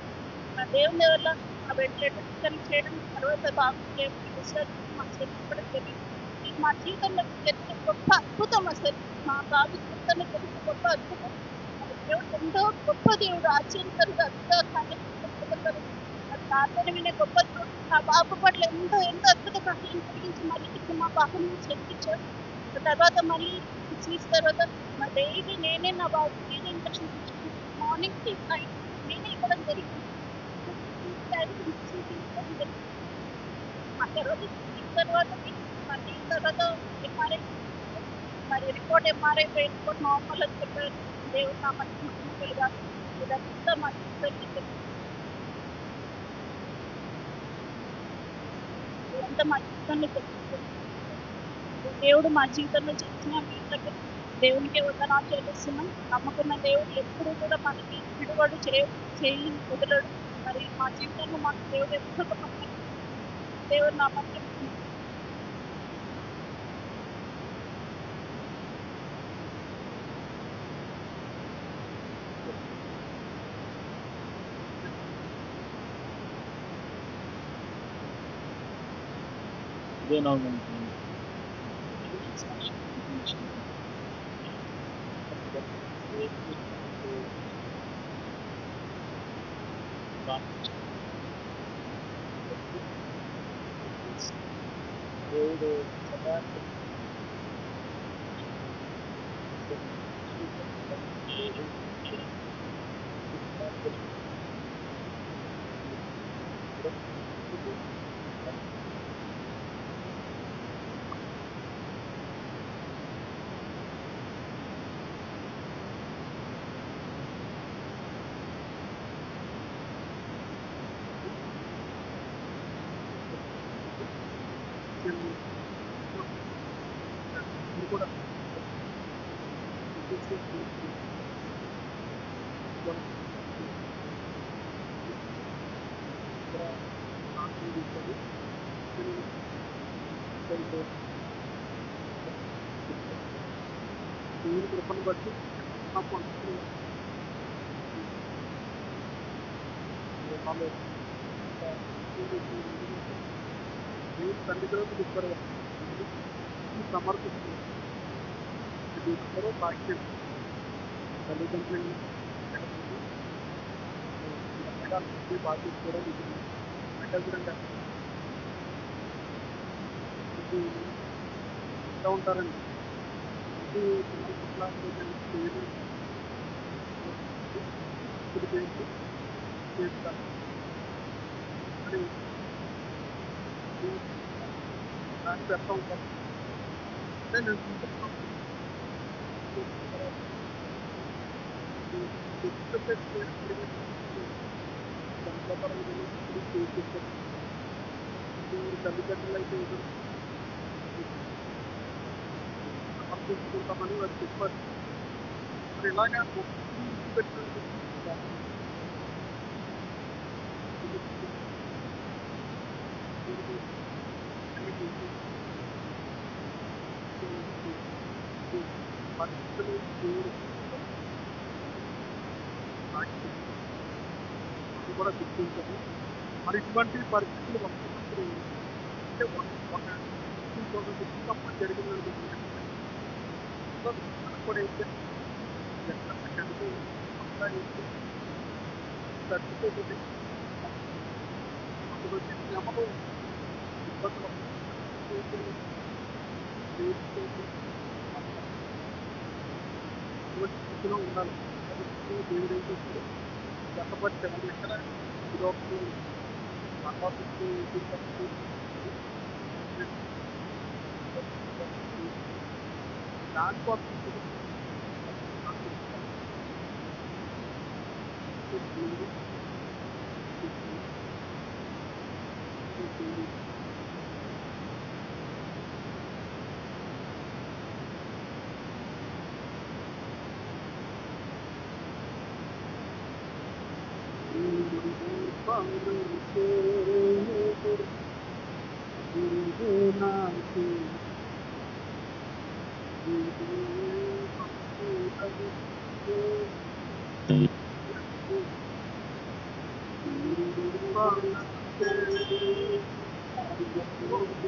నా దేవుని వల్ల ఆ వెంటిలేటర్ కనెక్ట్ చేయడం, తర్వాత బాబుకి దేవుడు డిశ్చార్జ్ చేయడం, మా చెల్లి ఇవ్వడం జరిగింది. ఇది మా జీవితంలో జరిగిన గొప్ప అద్భుతం అసలు. మా బాబు జీవితంలో జరిగిన గొప్ప అద్భుతం. మరి దేవుడు ఎంతో గొప్ప దేవుడు, ఆశ్చర్యకరుడు, అద్భుత కార్యం చేయగలరు. మరి ప్రార్థన గొప్ప దేవుడు నా బాబు పట్ల ఎంతో ఎంతో అద్భుత కార్యం జరిగించి మళ్ళీ తిరిగి మా బాబుని చేర్పించాడు. తర్వాత మళ్ళీ 6 వీక్స్ తర్వాత డైలీ నేనే నా బాబుకి ఇంజక్షన్ ఇచ్చాను. మార్నింగ్ నైట్ నేనే ఇవ్వడం జరిగింది. టైమ్స్ ఇంజక్షన్ తీసుకోవడం జరిగింది. ఆ తర్వాత 6 వీక్స్ తర్వాతకి మళ్ళీ తర్వాత ఎంఆర్ఐ మరి ఎంఆర్ఐ రిపోర్ట్ నార్మల్ అని చెప్పారు. దేవుడు నామానికి మహిమ కలుగాలి. ఇదంతా మా జీవితంలో ఇదంతా మా జీవితంలో జరిగింది. దేవుడు మా జీవితంలో చేసిన మేళ్ళకి దేవునికే వందనాలు చెల్లిస్తున్నాం. నమ్ముకున్న దేవుడు ఎప్పుడు కూడా మనకి విడువడు, చేయి వదలడు. మరి మా జీవితంలో మాకు దేవుడు ఎంతో గొప్ప కార్యం చేశాడు. దేవుడు నామానికి మహిమ. ఇదే నాకు దేవుడు సదానికి ఇది కూడా దేవుని కృపను బట్టి నాకు అనుకున్న వాళ్ళు దేవుని తండ్రి ఇద్దరు సమర్పిస్తున్నారు. వీళ్ళందరూ భాగ్యం తల్లిదండ్రులు బాధ్యత కూడా ఉంటుంది. అడ్డంగా ఇది ఎలా ఉంటారండి ఇది పిల్లల పట్ల చేస్తారు. మరి దాన్ని పెడతా ఉంటారు. అంటే నేను తల్లిదండ్రులు అయితే సమర్పించుకుంటామని వారు చెప్పారు. మరి ఇలాగా పరిస్థితులు అది కూడా గుర్తించాలి. మరి ఇటువంటి పరిస్థితులు వస్తున్నప్పుడు అంటే ఒక తప్ప జరిగిందని కూడా ఏంటంటే ఎక్కడికి తగ్గిపోతుంది. అప్పుడు వచ్చే శ్రమలు ఇబ్బందులు స్థితిలో ఉండాలి. దేవుడు ఏం చేశారు చెప్పబట్టి ఎక్కడ దానికోసం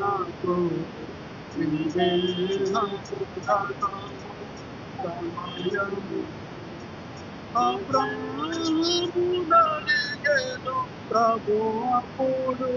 నాకు నీవే నాకు సమయం ఆ ప్రాణమునడిగెను ప్రభు అప్పుడు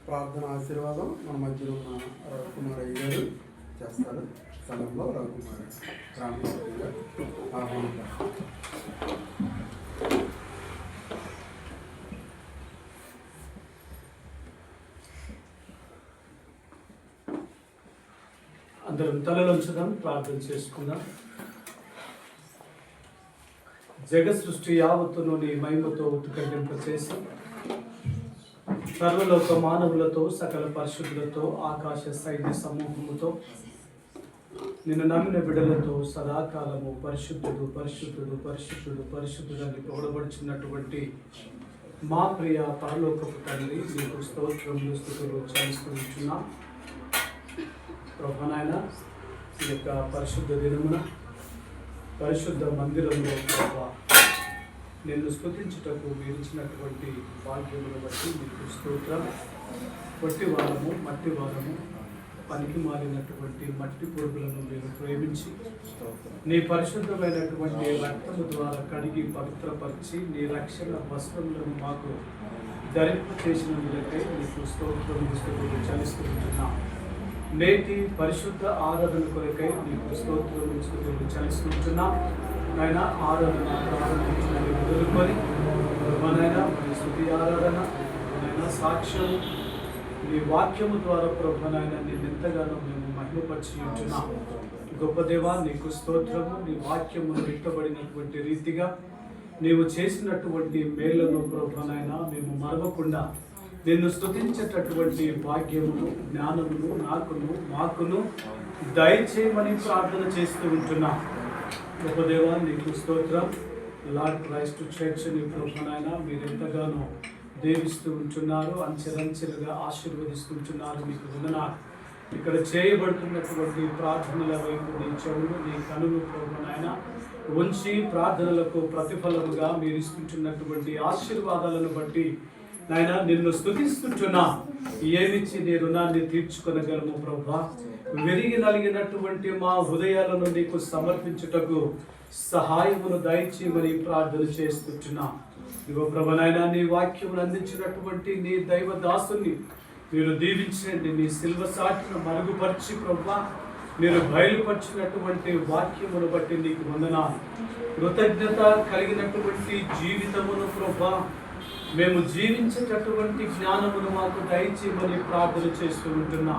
ప్రార్థన ఆశీర్వాదం మన మధ్యలో ఉన్న రవికుమార్ అయ్య గారు చేస్తారు. స్థలంలో రవికుమార్ రామకృష్ణ గారు ఆహ్వానిస్తారు. అందరం తలలోంచుదాం, ప్రార్థన చేసుకుందాం. జగత్ సృష్టి యావత్తును నీ మహిమతో ఉత్కంఠింపచేసి సర్వలోక మానవులతో సకల పరిశుద్ధులతో ఆకాశ సైన్య సమూహముతో నిన్ను నమ్మిన బిడ్డలతో సదాకాలము పరిశుద్ధుడు పరిశుద్ధుడు పరిశుద్ధుడు పరిశుద్ధుడని పొగడబడుచున్నటువంటి మా ప్రియ పరలోకపు తండ్రి నీకు స్తోత్రములు స్తుతులు చెల్లిస్తున్నాం. ప్రభునాయన ఈ యొక్క పరిశుద్ధ దినమున పరిశుద్ధ మందిరంలో ప్రభా నిన్ను స్తుతించుటకు మీరిచ్చినటువంటి భాగ్యమును బట్టి మీకు స్తోత్రం. పొట్టి వారము మట్టి వారము పనికి మారినటువంటి మట్టి పురుగులను మీరు ప్రేమించి నీ పరిశుద్ధమైనటువంటి రక్తము ద్వారా కడిగి పవిత్రపరిచి నీ రక్షణ వస్త్రములను మాకు ధరింప చేసిన మీదకై నీకు స్తోత్రములు స్తుతులు చెల్లిస్తున్నాం. నేటి పరిశుద్ధ ఆరాధన కొరకై నీకు స్తోత్రములు స్తుతులు చెల్లిస్తున్నాం. ఆయన ఆరాధన ప్రారంభించినవి వదులుకొని మనైనా మీ స్తుతి ఆరాధన మనైనా సాక్ష్యం నీ వాక్యము ద్వారా ప్రభునైనా నేను ఎంతగానో మేము మహిమపరిచి ఉంటున్నాం. గొప్ప దేవా నీకు స్తోత్రము. నీ వాక్యమును విట్టబడినటువంటి రీతిగా నీవు చేసినటువంటి మేళ్లను ప్రభునైనా మేము మరవకుండా నిన్ను స్తుతించేటటువంటి భాగ్యమును జ్ఞానమును నాకును మాకును దయచేయమని ప్రార్థన చేస్తూ ఉంటున్నాం. గొప్ప దేవా నీకు స్తోత్రం. లార్డ్ క్రైస్ట్ చర్చ్ని ప్రభు నాయన మీరు ఎంతగానో దీవిస్తూ ఉంటున్నారు, అంచెలంచెలుగా ఆశీర్వదిస్తుంటున్నారు. మీకు వందనాలు. ఇక్కడ చేయబడుతున్నటువంటి ప్రార్థనల వైపు నీ చెవులు నీ కనులు ప్రభు నాయన ఉంచి ప్రార్థనలకు ప్రతిఫలముగా మీరు ఇస్తుంటున్నటువంటి ఆశీర్వాదాలను బట్టి నాయన నిన్ను స్తుతిస్తుంటున్నా. ఏమిచ్చి నీ రుణాన్ని తీర్చుకొనగలము ప్రభా. విరిగి నలిగినటువంటి మా హృదయాలను నీకు సమర్పించుటకు సహాయమును దయచేయమని ప్రార్థన చేస్తుంటున్నా. ఇగో ప్రభు నాయన నీ వాక్యమును అందించినటువంటి నీ దైవ దాసుని మీరు దీవించండి. నీ సిల్వ సాటును మరుగుపరిచి ప్రభా మీరు బయలుపరిచినటువంటి వాక్యమును బట్టి నీకు వందనాలు. కృతజ్ఞత కలిగినటువంటి జీవితమును ప్రభా మేము జీవించేటటువంటి జ్ఞానమును మాకు దయచేయమని ప్రార్థన చేస్తూ ఉంటున్నా.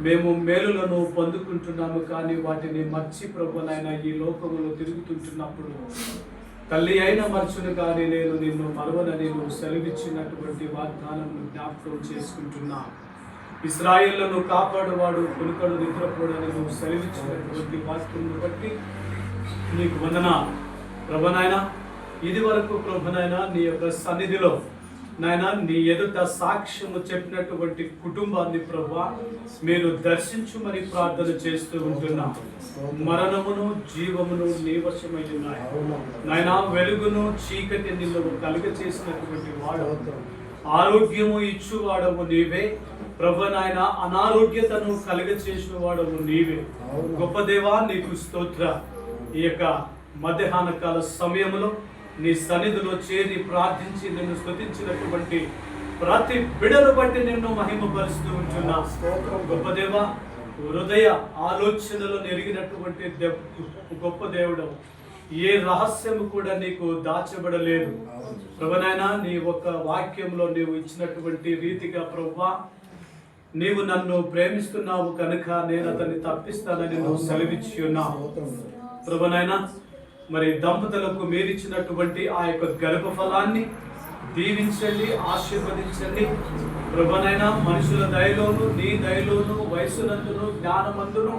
మేము మేలులను పొందుకుంటున్నాము, కానీ వాటిని మర్చి ప్రభునైనా ఈ లోకములో తిరుగుతుంటున్నప్పుడు తల్లి అయిన మర్చును కానీ నేను నిన్ను మరవనని నువ్వు సెలవిచ్చినటువంటి వాగ్దానమును జ్ఞాపకం చేసుకుంటున్నా. ఇశ్రాయేలును కాపాడువాడు కొనుకడు నిద్రపోడని నువ్వు సెలవిచ్చినటువంటి వాక్యమును బట్టి నీకు వందనాలు ప్రభునైనా. ఇది వరకు ప్రభునైనా నీ యొక్క సన్నిధిలో నాయన నీ ఎదుట సాక్ష్యము చెప్పినటువంటి కుటుంబాన్ని ప్రభువా మీరు దర్శించుమని ప్రార్థన చేస్తూ ఉంటున్నాం. మరణమును జీవమును నీ వశమై ఉన్నాయి నాయన. వెలుగును చీకటి నిన్ను కలుగ చేసినటువంటి వాడు, ఆరోగ్యము ఇచ్చువాడవు నీవే ప్రభు నాయన. అనారోగ్యతను కలుగ చేసిన వాడవు నీవే. గొప్ప దేవా నీకు స్తోత్ర. ఈ యొక్క మధ్యాహ్న కాల సమయంలో నీ సన్నిధిలో చేరి ప్రార్థించి నిన్ను స్తుతించినటువంటి ప్రతి బిడను బట్టి నిన్ను మహిమపరుస్తూ ఉంటున్నా. గొప్ప దేవ, హృదయ ఆలోచనలు ఎరిగినటువంటి గొప్ప దేవుడు. ఏ రహస్యము కూడా నీకు దాచబడలేదు ప్రభువైనా. నీ ఒక్క వాక్యంలో నీవు ఇచ్చినటువంటి రీతిగా ప్రభువా నీవు నన్ను ప్రేమిస్తున్నావు కనుక నేను అతన్ని తప్పిస్తానని నువ్వు సెలవిచ్చి ఉన్నావు ప్రభువైనా. మరి దంపతులకు మీరిచ్చినటువంటి ఆ యొక్క గర్భఫలాన్ని దీవించండి, ఆశీర్వదించండి ప్రభువైనా. మనుషుల దయలోను నీ దయలోను వయసునందును జ్ఞానమందును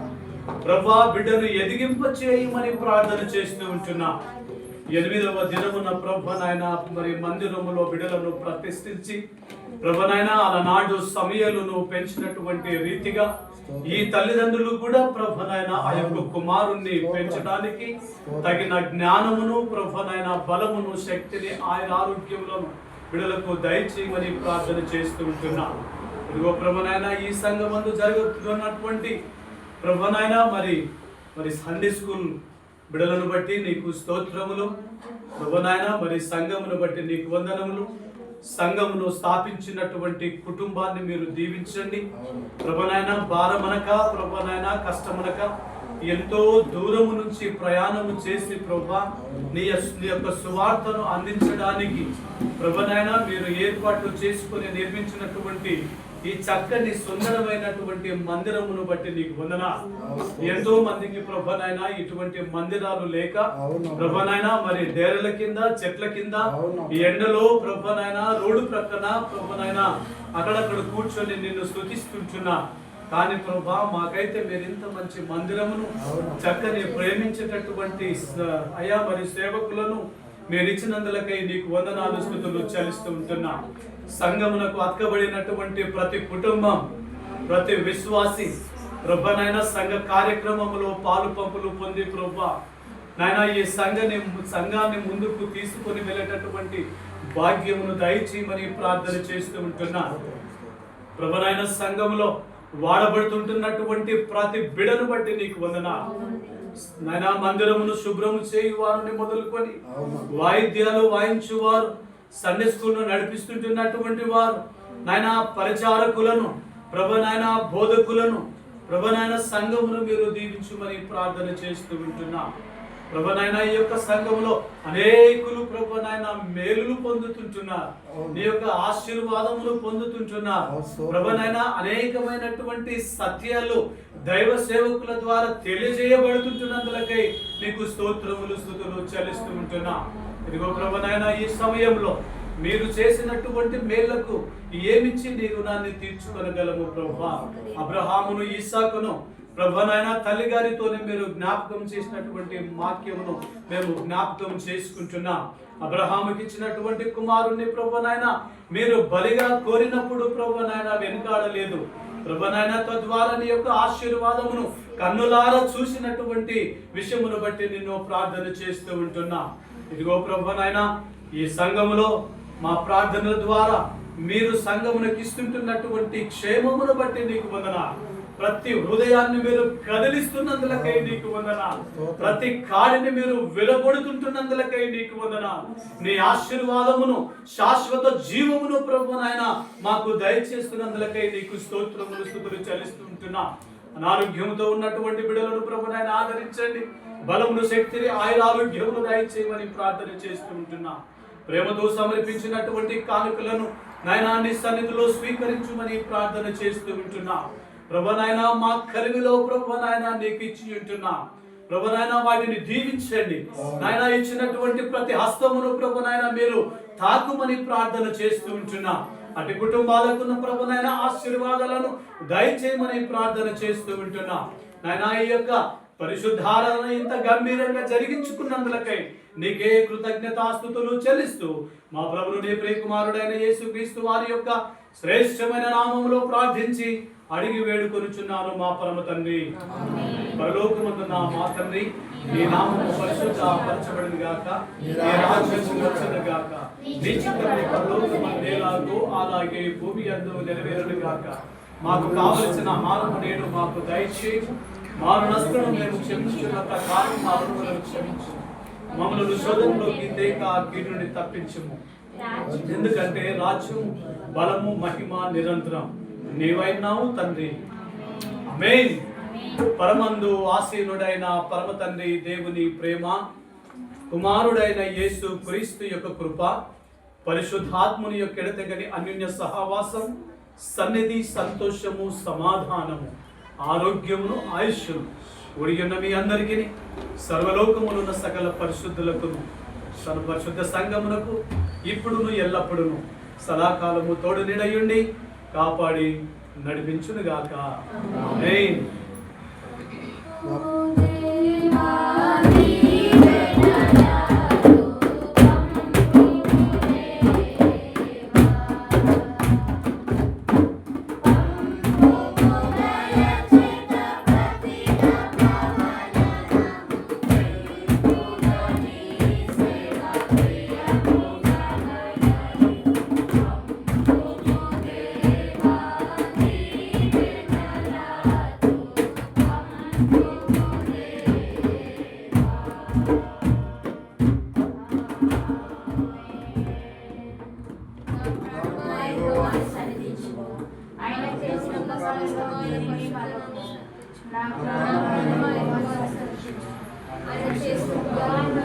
ప్రభా బిడ్డను ఎదిగింప చేయమని ప్రార్థన చేస్తూ ఉంటున్నా. 8వ దినమున ప్రభువైనా మరి మందిరములో బిడ్డలను ప్రతిష్ఠించి ప్రభువైనా అలనాడు సమయాలను పెంచినటువంటి రీతిగా ఈ తల్లిదండ్రులు కూడా ప్రభువైనా ఆ యొక్క కుమారుణ్ణి పెంచడానికి తగిన జ్ఞానమును ప్రభువైనా బలమును శక్తిని ఆయన ఆరోగ్యములను బిడ్డలకు దయచేయమని ప్రార్థన చేస్తూ ఉంటున్నా. ఇదిగో ప్రభువైనా ఈ సంఘమందు జరుగుతున్నటువంటి ప్రభువైనా మరి సండే స్కూల్ బిడ్డలను బట్టి నీకు స్తోత్రములు ప్రభువైనా. మరి సంఘమును బట్టి నీకు వందనములు. సంఘమును స్థాపించినటువంటి కుటుంబాన్ని మీరు దీవించండి ప్రభువైనా. భారమనక ప్రభువైనా కష్టమనక ఎంతో దూరము నుంచి ప్రయాణము చేసి ప్రభువా నీ యొక్క సువార్తను అందించడానికి ప్రభువైనా మీరు ఏర్పాటు చేసుకుని నిర్మించినటువంటి ఈ చక్కని సుందరమైనటువంటి మందిరమును బట్టి నీకు వందనాలు. ఎంతో మందికి ప్రభువైనా ఇటువంటి మందిరాలు లేక ప్రభువైనా మరి డేరల కింద చెట్ల కింద ఈ ఎండలో ప్రభువైనా రోడ్డు ప్రక్కన ప్రభువైనా అక్కడక్కడ కూర్చొని నిన్ను స్తుతిస్తుంటున్నా. కానీ ప్రభా మాకైతే మీరు ఇంత మంచి మందిరమును చక్కని ప్రేమించేటటువంటి అయా మరి సేవకులను మీరు ఇచ్చినందులకై నీకు వందనాలు స్తుతులు చెల్లిస్తూ ఉంటున్నా. సంఘమునకు అక్కబడినటువంటి ప్రతి కుటుంబం ప్రతి విశ్వాసి ప్రభువైనా సంఘ కార్యక్రమములో పాలు పంపులు పొంది ప్రభువా నాయన ఈ సంఘాన్ని ముందుకు తీసుకొని వెళ్ళేటటువంటి భాగ్యమును దయచేయమని ప్రార్థన చేస్తూ ఉంటున్నా ప్రభువైనా. సంఘములో వాడబడుతుంటున్నటువంటి ప్రతి బిడను బట్టి నీకు వందనాలు నాయన. మందిరమును శుభ్రము చేయు వారిని మొదలుకొని వాయిద్యాలు వాయించువారు, సండే స్కూల్ ను నడిపిస్తుంటున్నటువంటి వారు నాయన, పరిచారకులను ప్రభువైనా బోధకులను ప్రభువైనా సంఘమును మీరు దీవించుమని ప్రార్థన చేస్తూ ఉంటున్నా ప్రభువైనా. ఈ యొక్క సంఘములో అనేకులు ప్రభువైనా మేలులు పొందుతుంటున్నారు, నీ యొక్క ఆశీర్వాదములు పొందుతుంటున్నారు ప్రభువైనా. అనేకమైనటువంటి సత్యాలు దైవ సేవకుల ద్వారా తెలియజేయబడుతుంటున్నందులకై నీకు స్తోత్రములు స్తుతులు చెల్లిస్తూ ఉంటున్నా. ఇదిగో ప్రభువైనా ఈ సమయంలో మీరు చేసినటువంటి మేళ్లకు ఏమిచ్చి నీ రుణాన్ని తీర్చుకొనగలము ప్రభువా. అబ్రహామును ఇస్సాకును ప్రభువైనా తల్లి గారితోనే మీరు జ్ఞాపకం చేసినటువంటి వాక్యమును మేము జ్ఞాపకం చేసుకుంటున్నాం. అబ్రహాముకి ఇచ్చినటువంటి కుమారుణ్ణి ప్రభువైనా మీరు బలిగా కోరినప్పుడు ప్రభువైనా వెనుకాడలేదు. ప్రభువైనా తద్వారా నీ యొక్క ఆశీర్వాదమును కన్నులారా చూసినటువంటి విషయమును బట్టి నిన్ను ప్రార్థన చేస్తూ ఉంటున్నా. ఇదిగో ప్రభువైనా ఈ సంఘములో మా ప్రార్థనల ద్వారా మీరు సంఘమునకు ఇస్తుంటున్నటువంటి క్షేమమును బట్టి నీకు వందనాలు. ప్రతి హృదయాన్ని మీరు కదిలిస్తున్నందులకై నీకు వందనాలు. ప్రతి కాడిని మీరు విరగొడుతుంటున్నందులకై నీకు వందనాలు. నీ ఆశీర్వాదమును శాశ్వత జీవమును ప్రభువైనా మాకు దయచేస్తున్నందులకై నీకు స్తోత్రములు స్తుతులు చెల్లిస్తుంటున్నా. అనారోగ్యముతో ఉన్నటువంటి బిడ్డలను ప్రభువైనా ఆదరించండి. బలమును శక్తిని ఆయురారోగ్యమును దయచేయమని ప్రార్థన చేస్తూ ఉంటున్నా. ప్రేమతో సమర్పించినటువంటి కానుకలను నాయనా నీ సన్నిధిలో స్వీకరించుమని ప్రార్థన చేస్తూ ఉంటున్నా. ప్రభువైనా మా కలిగిలో ప్రభువైనా నీకు ఇచ్చి ఉంటున్నా. ప్రభువైనా వాటిని దీవించండి. నాయనా ఇచ్చినటువంటి ప్రతి హస్తమును ప్రభువైనా మీరు తాకుమని ప్రార్థన చేస్తూ ఉంటున్నా. అటు కుటుంబాలకున్న ప్రభువైనా ఆశీర్వాదాలను దయచేయమని ప్రార్థన చేస్తూ ఉంటున్నా. నాయనా ఈ యొక్క పరిశుద్ధారాధన ఇంత గంభీరంగా జరిగించుకున్నందులకై నీకే కృతజ్ఞతాస్తుతులు చెల్లిస్తూ మా ప్రభువు నీ ప్రియకుమారుడైన యేసుక్రీస్తు వారి యొక్క శ్రేష్టమైన నామములో ప్రార్థించి అడిగి వేడుకొనుచున్నాను మా పరమ తండ్రి. పరలోకమందున్న మా తండ్రి, నీ నామము పరిశుద్ధపరచబడును గాక. నీ రాజ్యము వచ్చును గాక. నీ చిత్తము పరలోకమందు ఎలాగో అలాగే భూమి యందు నెరవేరును గాక. మాకు కావలసిన ఆహారము నేడు మాకు దయచేయము. మా నష్టము మేము క్షమించిన ప్రకారం మా రుణములను క్షమించు. మమ్మల్ని శోధనలోకి తేక కీడు నుండి తప్పించుము. ఎందుకంటే రాజ్యం, బలము, మహిమ నిరంతరం నీవైనావు తండ్రి. ఆమేన్. పరమందు ఆసీనుడైన పరమ తండ్రి దేవుని ప్రేమ, కుమారుడైన యేసు క్రీస్తు యొక్క కృప, పరిశుద్ధాత్ముని యొక్క ఎడతెగని అన్యోన్య సహవాసం, సన్నిధి, సంతోషము, సమాధానము, ఆరోగ్యమును, ఆయుష్ను ఒడియున్న మీ అందరికీ, సర్వలోకములున్న సకల పరిశుద్ధులకు, సర్వపరిశుద్ధ సంఘమునకు ఇప్పుడును ఎల్లప్పుడును సదాకాలము తోడు నిడయుండి కాపాడి నడిపించునుగాక. ఆమేన్. ఆయన చేస్తున్న